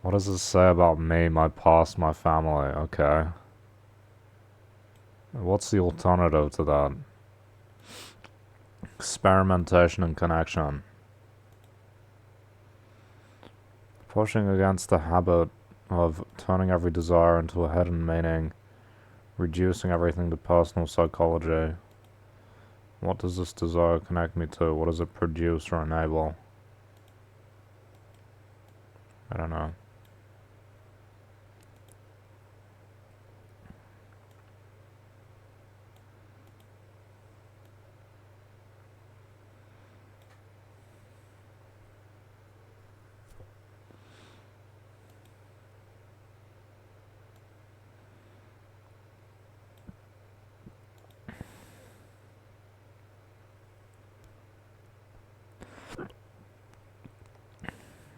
What does it say about me, my past, my family? Okay. What's the alternative to that? Experimentation and connection. Pushing against the habit of turning every desire into a hidden meaning, reducing everything to personal psychology. What does this desire connect me to? What does it produce or enable? I don't know.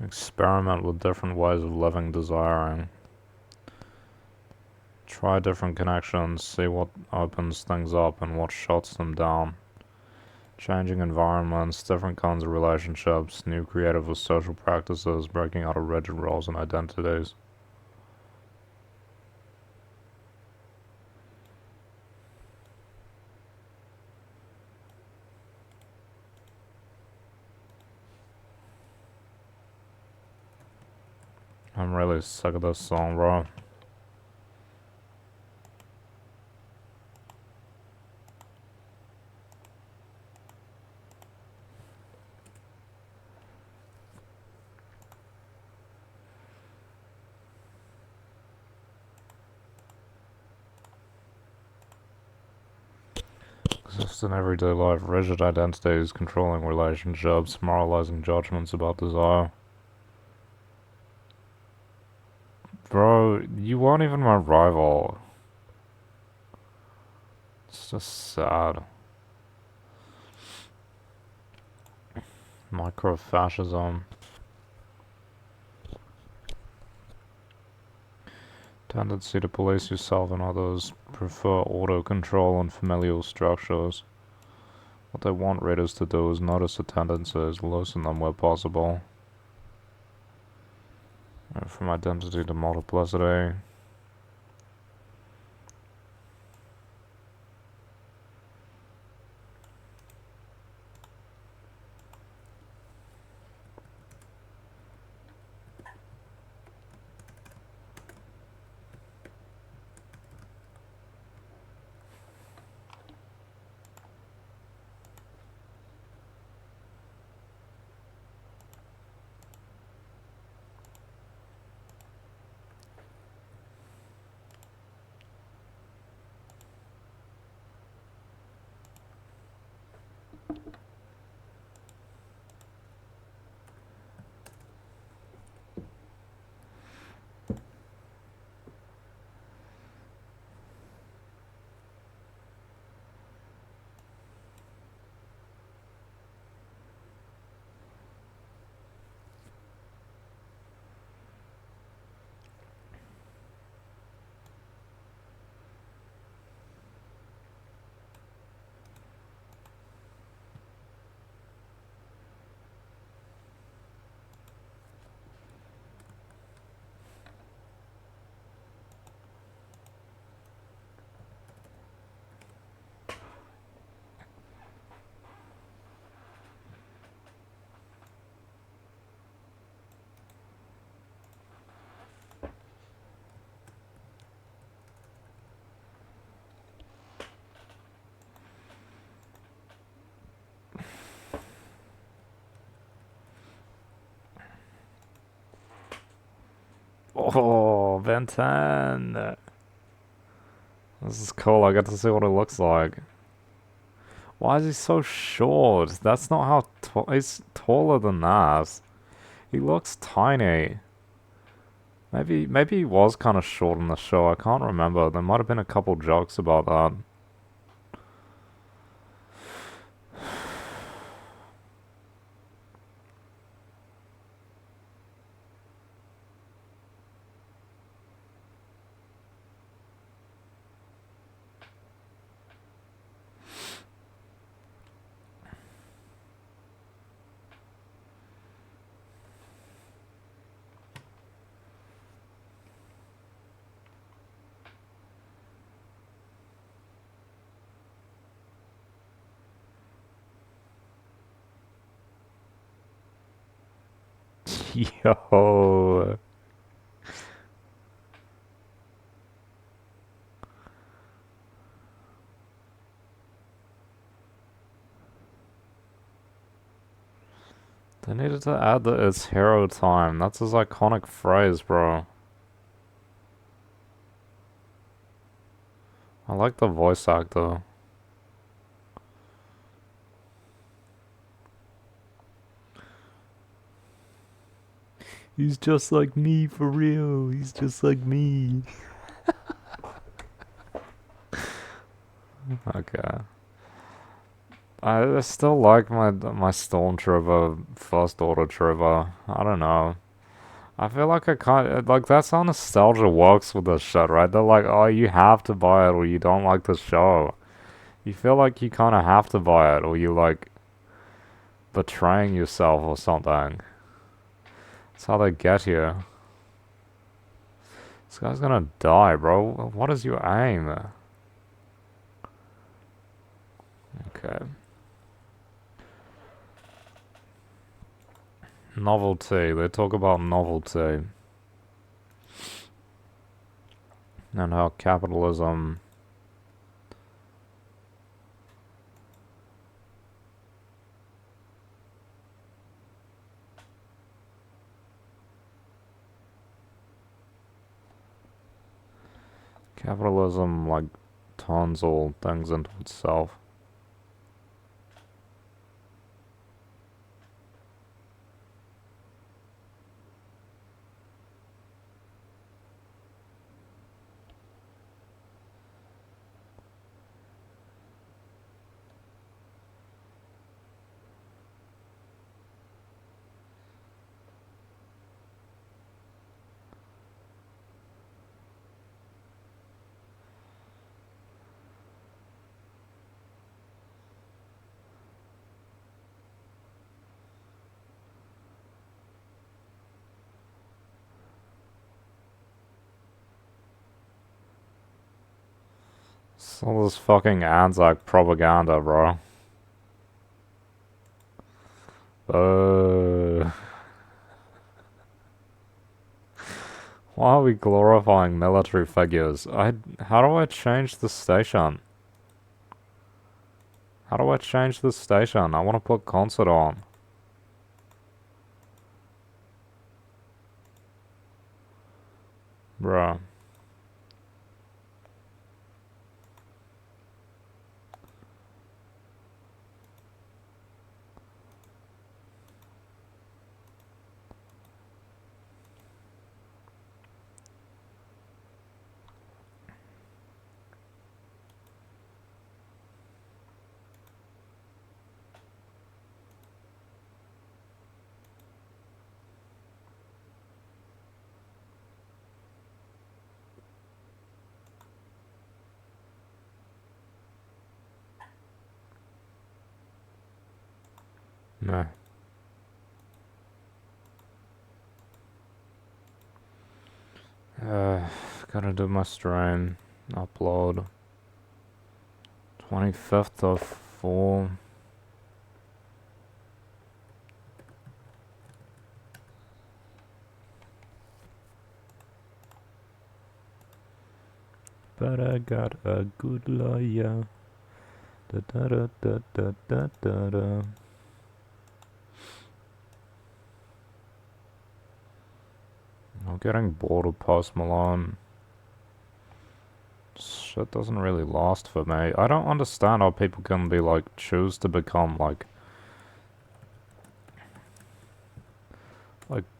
Experiment with different ways of living, desiring. Try different connections, see what opens things up and what shuts them down. Changing environments, different kinds of relationships, new creative or social practices, breaking out of rigid roles and identities. I'm really sick of this song, bro. Exist in everyday life, rigid identities, controlling relationships, moralizing judgments about desire. Bro, you weren't even my rival. It's just sad. Microfascism. Tendency to police yourself and others. Prefer auto-control and familial structures. What they want readers to do is notice the tendencies, loosen them where possible. From identity to multiplicity. Oh, Ben 10. This is cool. I get to see what it looks like. Why is he so short? That's not how tall. He's taller than that. He looks tiny. Maybe he was kind of short in the show. I can't remember. There might have been a couple jokes about that. Yo. They needed to add the "it's hero time." That's his iconic phrase, bro. I like the voice actor. He's just like me, for real. He's just like me. Okay. I still like my Stormtrooper First Order Trooper. I don't know. I feel like I can't, like, that's how nostalgia works with this shit, right? They're like, oh, you have to buy it or you don't like the show. You feel like you kind of have to buy it or you, like, betraying yourself or something. That's how they get you. This guy's gonna die, bro. What is your aim? Okay. Novelty. They talk about novelty and how capitalism, like, turns all things into itself. It's all this fucking Anzac propaganda, bro. Uh, why are we glorifying military figures? How do I change the station? How do I change the station? I want to put concert on. Bruh. Nah. Gotta do my stream. Upload. 25th of 4. But I got a good lawyer. Da da da da da da da da. I'm getting bored of Post Malone. Shit doesn't really last for me. I don't understand how people can be like, choose to become like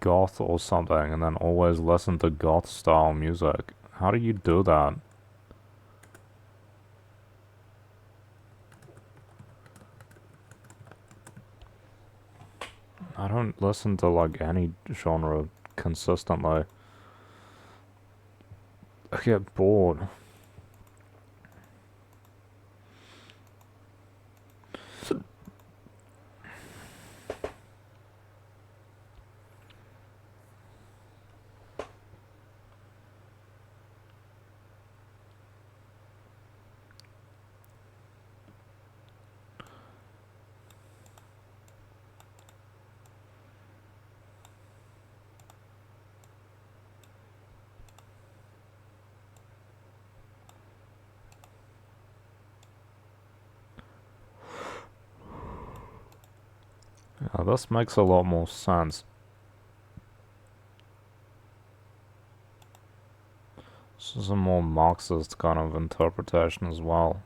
goth or something and then always listen to goth style music. How do you do that? I don't listen to like any genre consistently. I get bored. Yeah, this makes a lot more sense. This is a more Marxist kind of interpretation as well.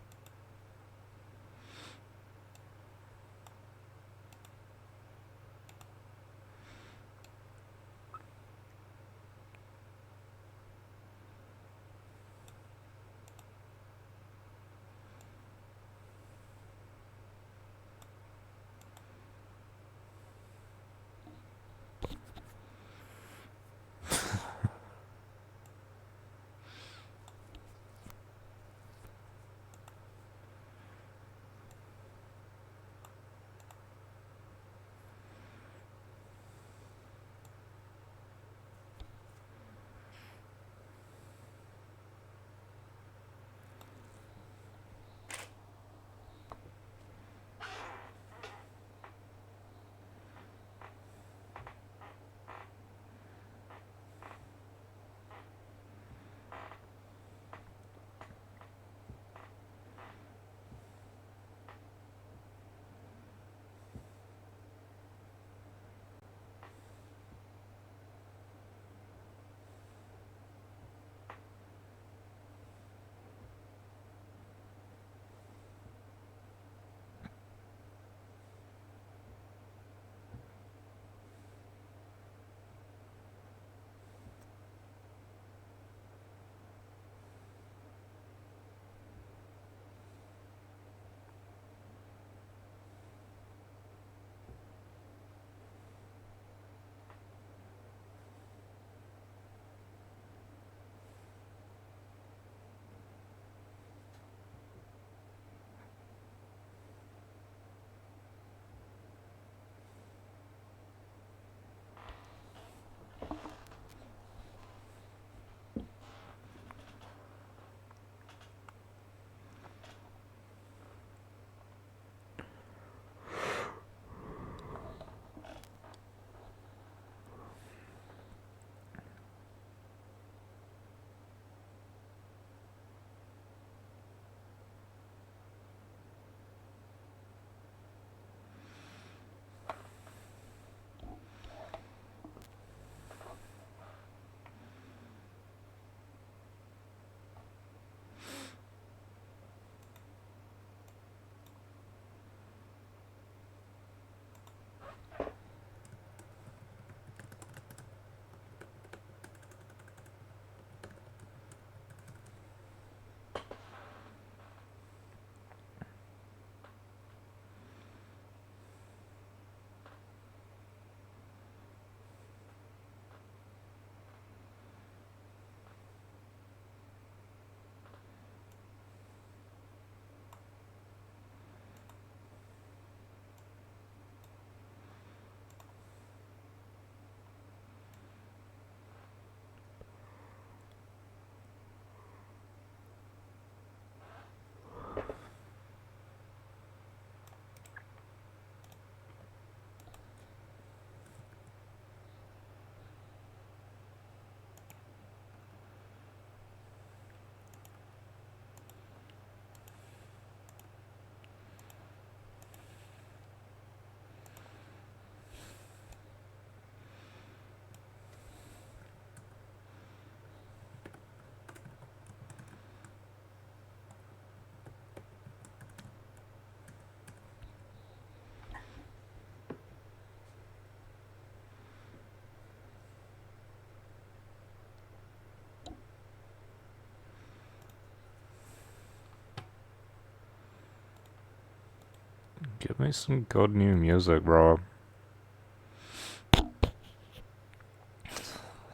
Give me some good new music, bro.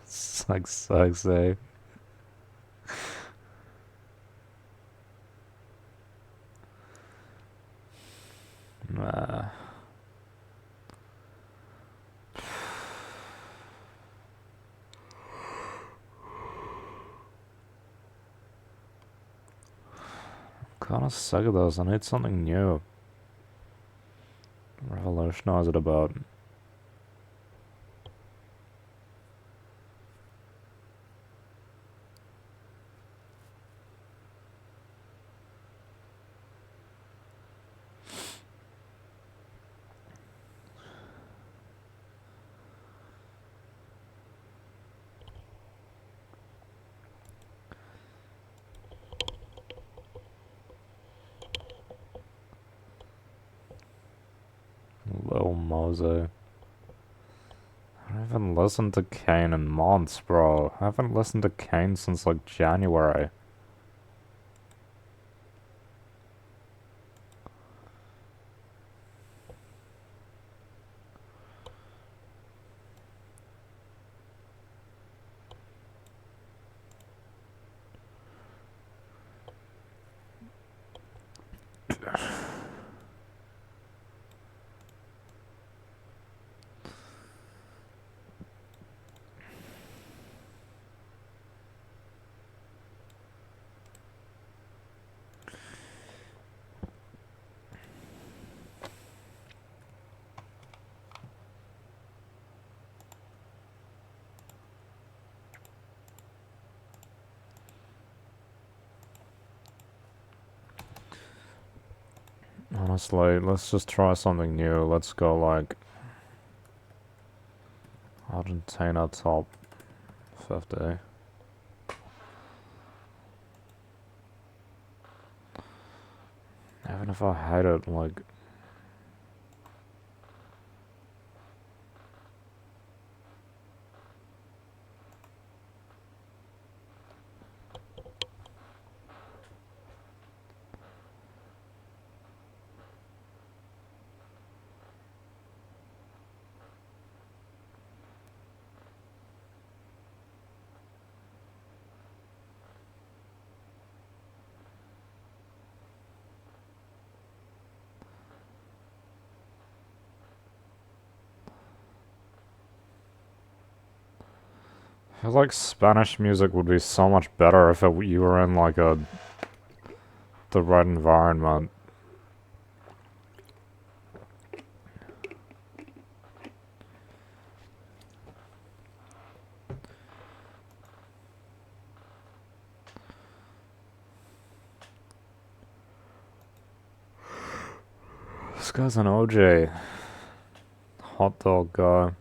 It's like sexy. Nah. Kinda sick of this. I need something new. Revolutionize it about. Lil Mosey. I haven't listened to Kane in months, bro. I haven't listened to Kane since like January. Honestly, let's just try something new. Let's go like Argentina top 50. Even if I hate it, like I feel like Spanish music would be so much better if you were in like the right environment. This guy's an OJ. Hot dog guy.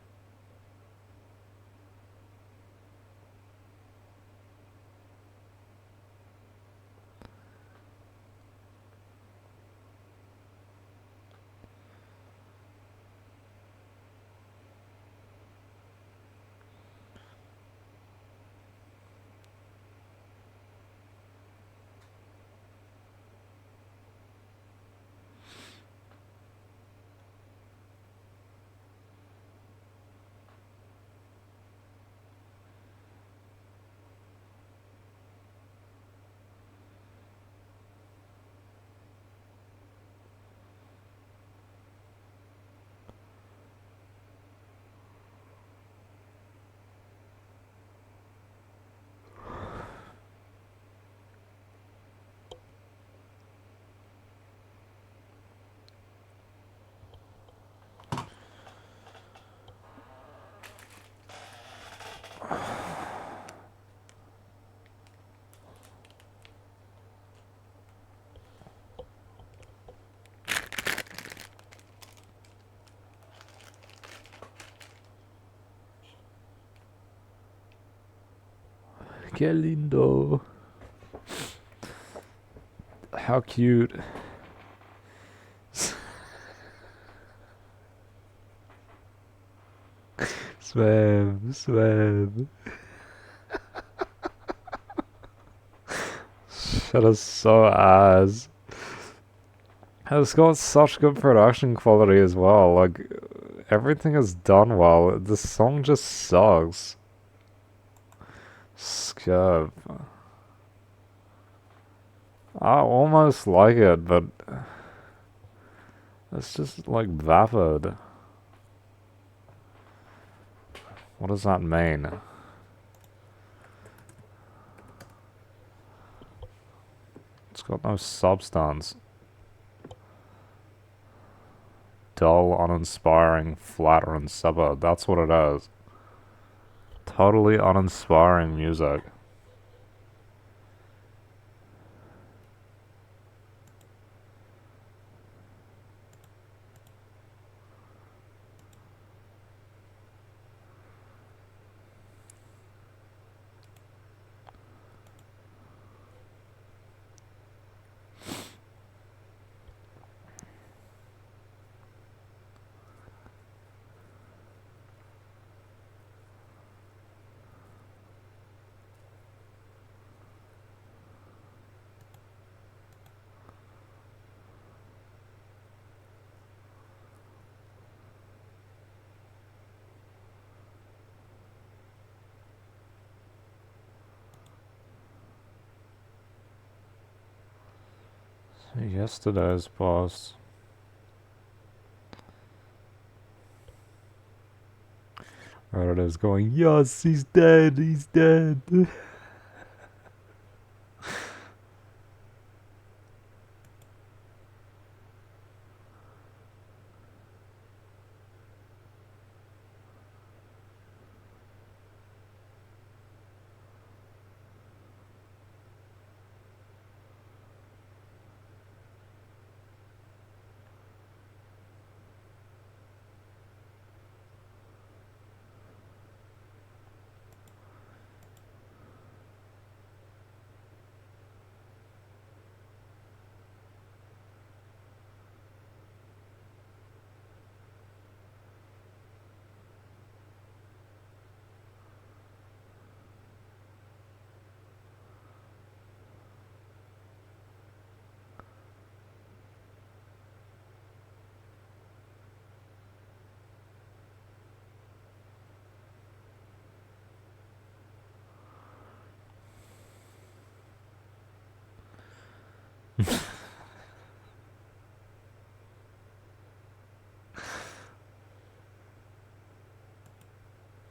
Qué lindo. How cute. Swam, swam. That is so ass. It's got such good production quality as well. Like, everything is done well. The song just sucks. Skip. I almost like it, but it's just like vapid. What does that mean? It's got no substance. Dull, uninspiring, flat, or insipid. That's what it is. Totally uninspiring music. Yesterday's post. Reddit is going, yes, he's dead, he's dead.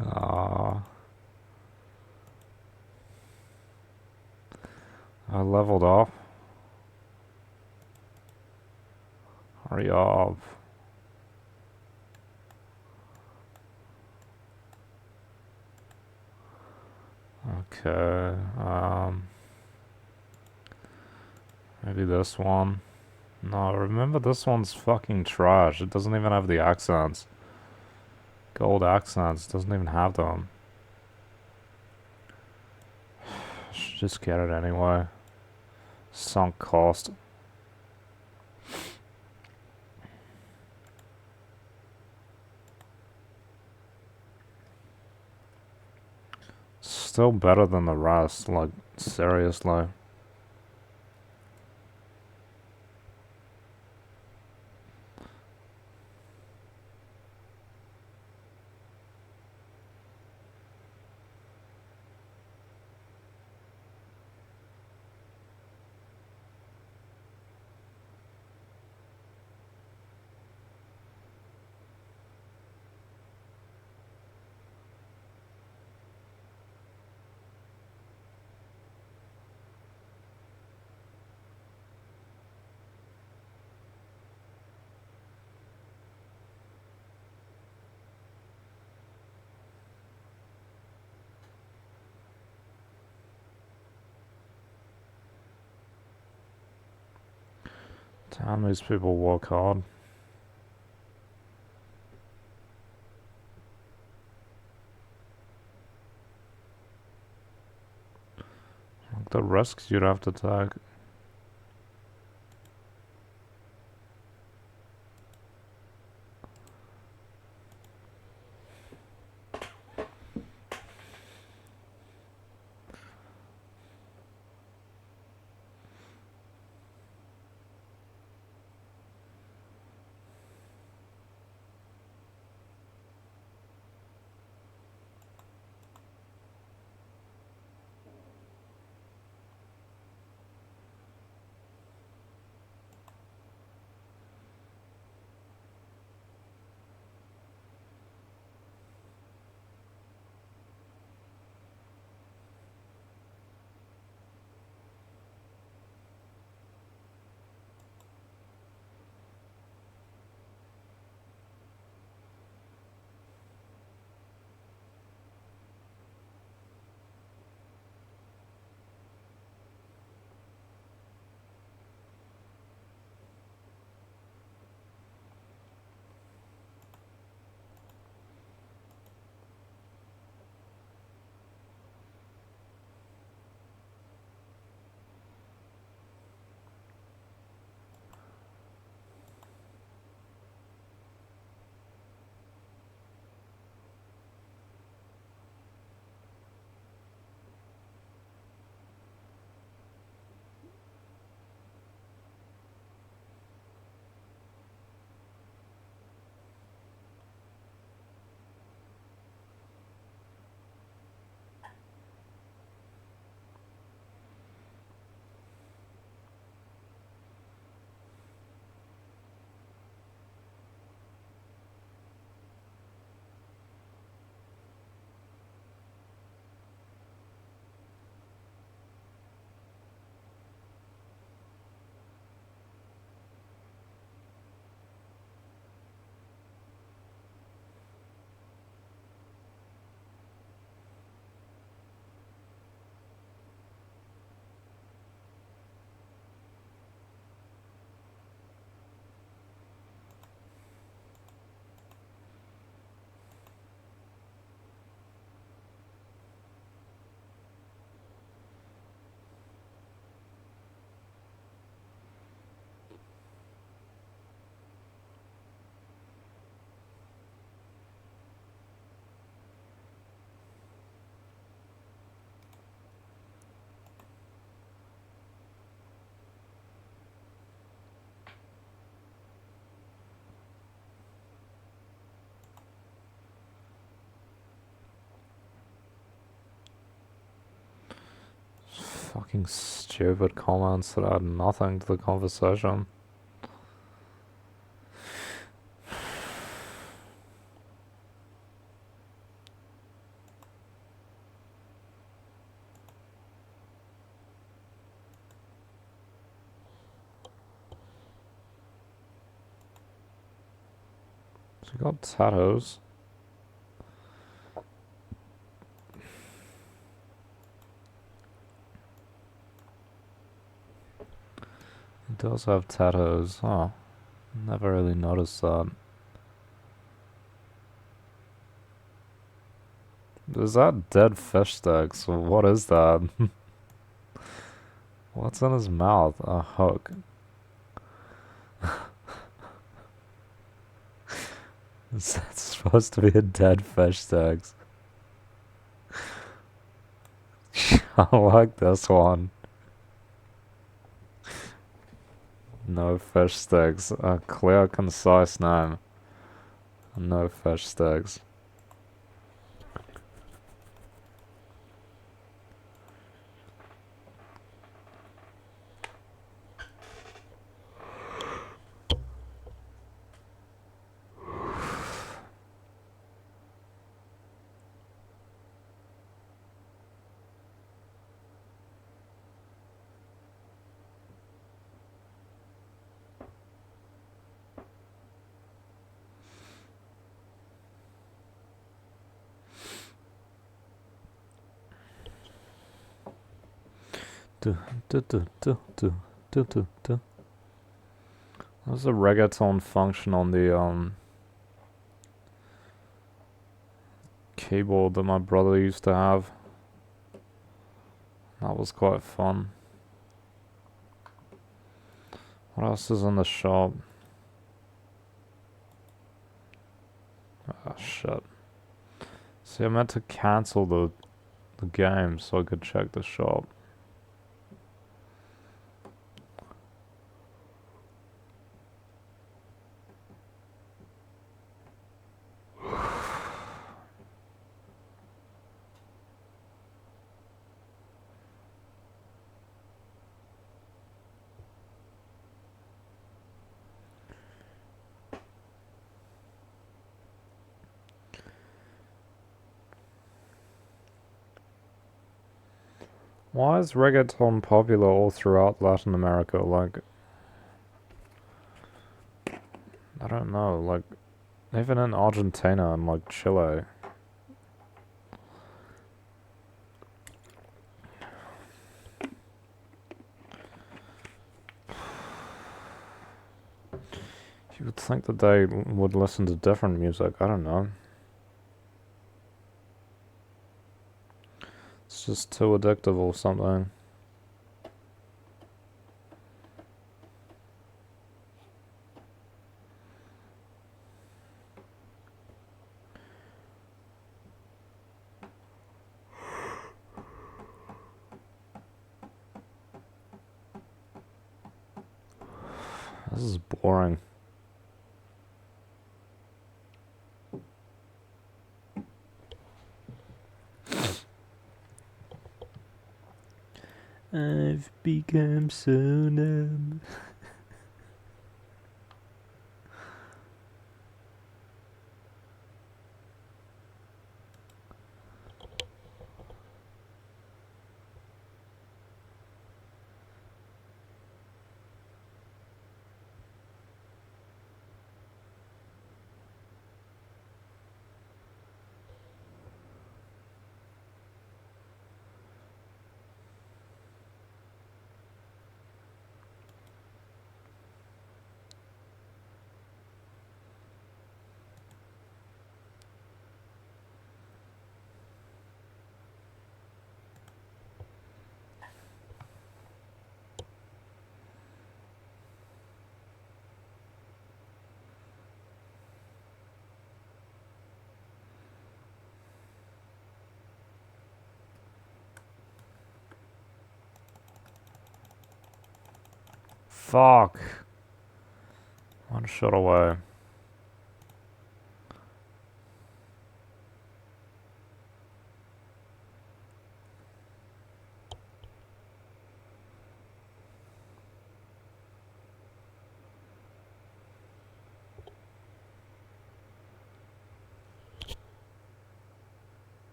Ah, I leveled up. Hurry up. Okay, maybe this one. No, remember this one's fucking trash. It doesn't even have the accents. Gold accents, doesn't even have them. Should just get it anyway. Sunk cost. Still better than the rest, like, seriously. Damn, these people work hard. Like the risks you'd have to take. Fucking stupid comments that add nothing to the conversation. She got tattoos. He does have tattoos. Oh, never really noticed that. Is that dead fish sticks? What is that? What's in his mouth? A hook. Is that supposed to be a dead fish sticks? I like this one. No fish sticks. A clear, concise name. No fish sticks. Do, do, do, do, do, do, do, do. There's a reggaeton function on the keyboard that my brother used to have. That was quite fun. What else is in the shop? Ah, shit. See, I meant to cancel the game so I could check the shop. Why is reggaeton popular all throughout Latin America? Like, I don't know, like, even in Argentina and like Chile. You would think that they would listen to different music, I don't know. It's just too addictive or something. This is boring. I've become so numb. Fuck. One shot away.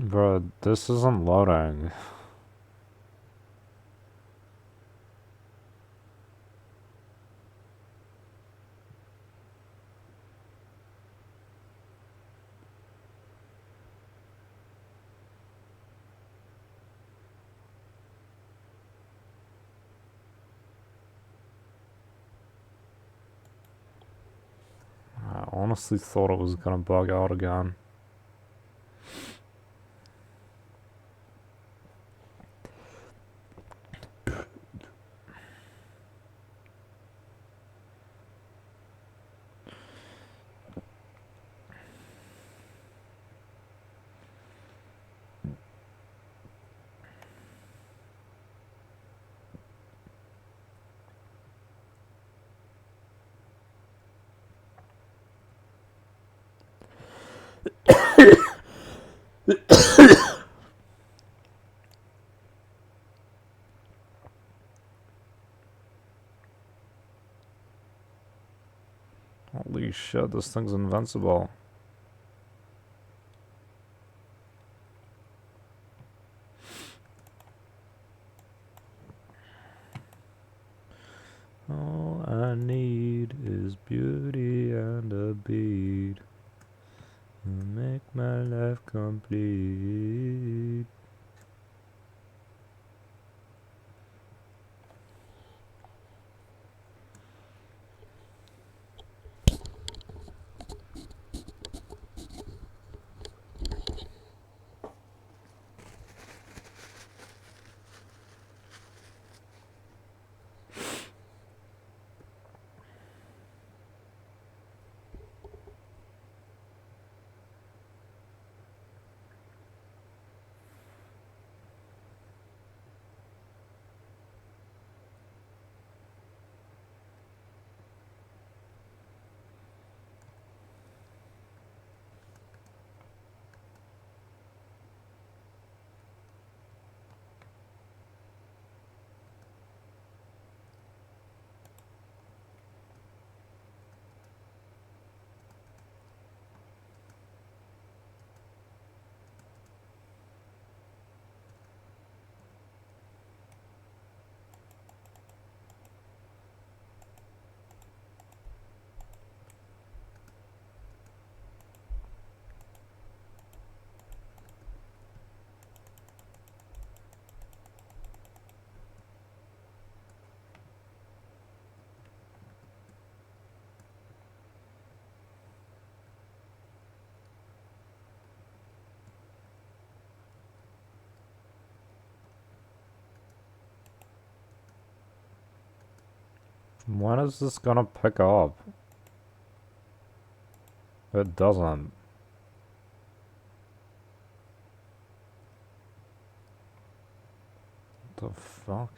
Bro, this isn't loading. I honestly thought it was gonna bug out again. Holy shit, this thing's invincible. All I need is beauty and a beat to make my life complete. When is this gonna pick up? It doesn't. What the fuck?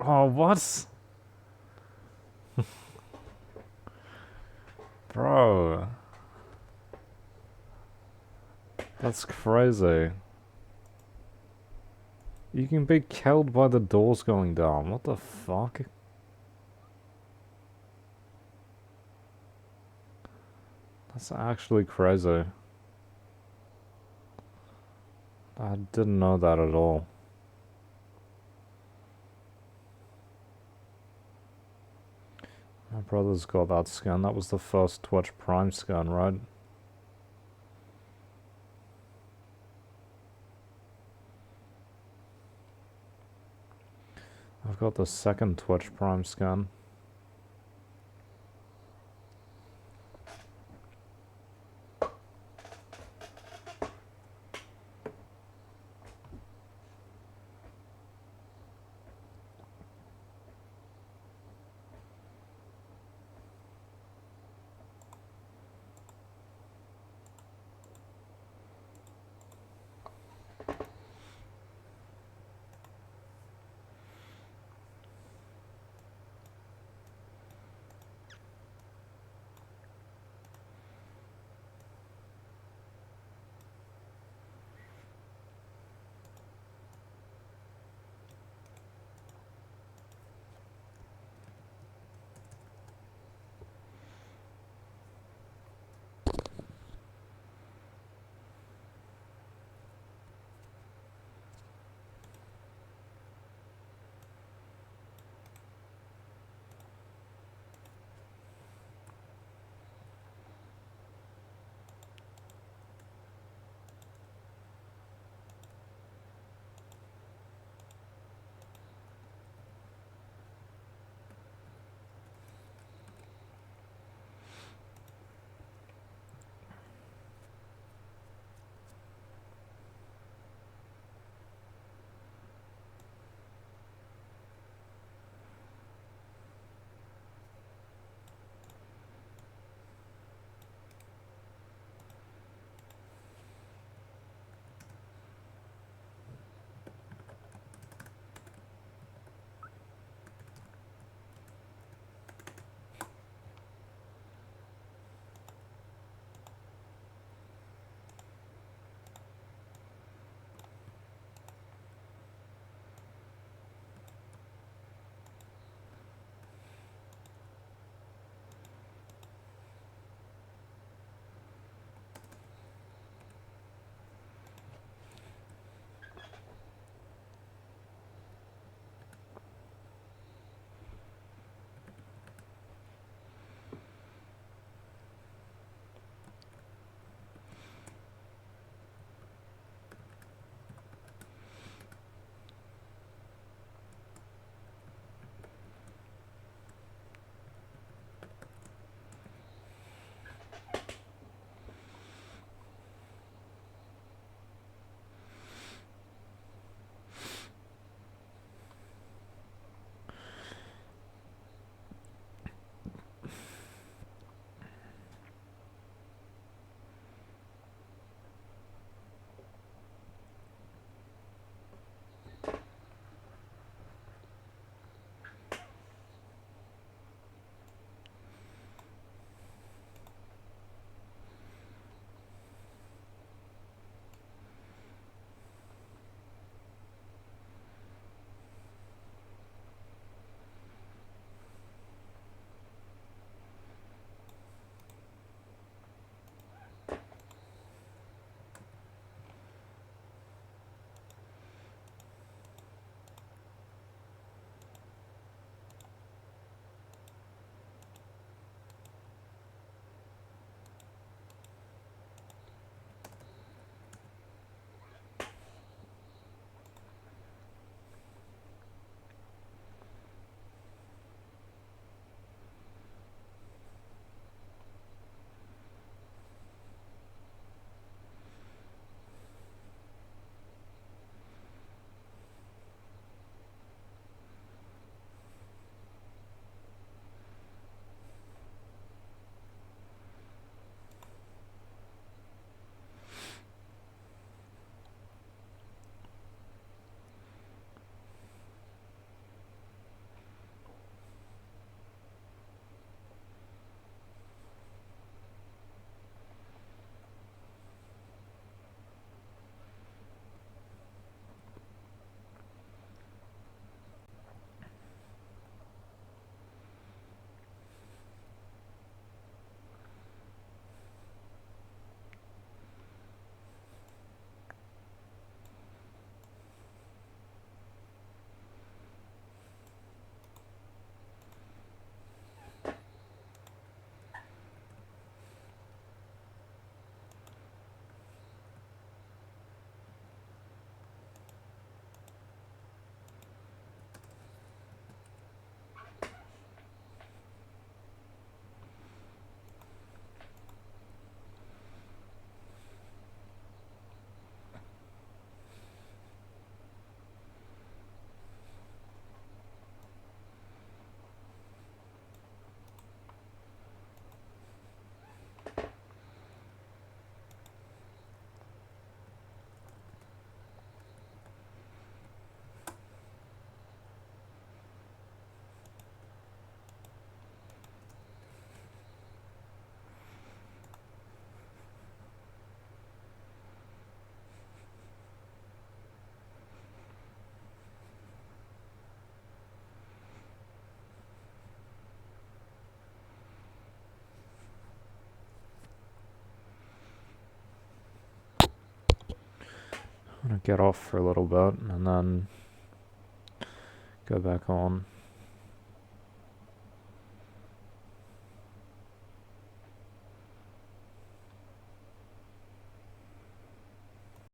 Oh, what? Bro. That's crazy. You can be killed by the doors going down. What the fuck? That's actually crazy. I didn't know that at all. My brother's got that skin. That was the first Twitch Prime skin, right? I've got the second Twitch Prime skin. gonna get off for a little bit and then go back on.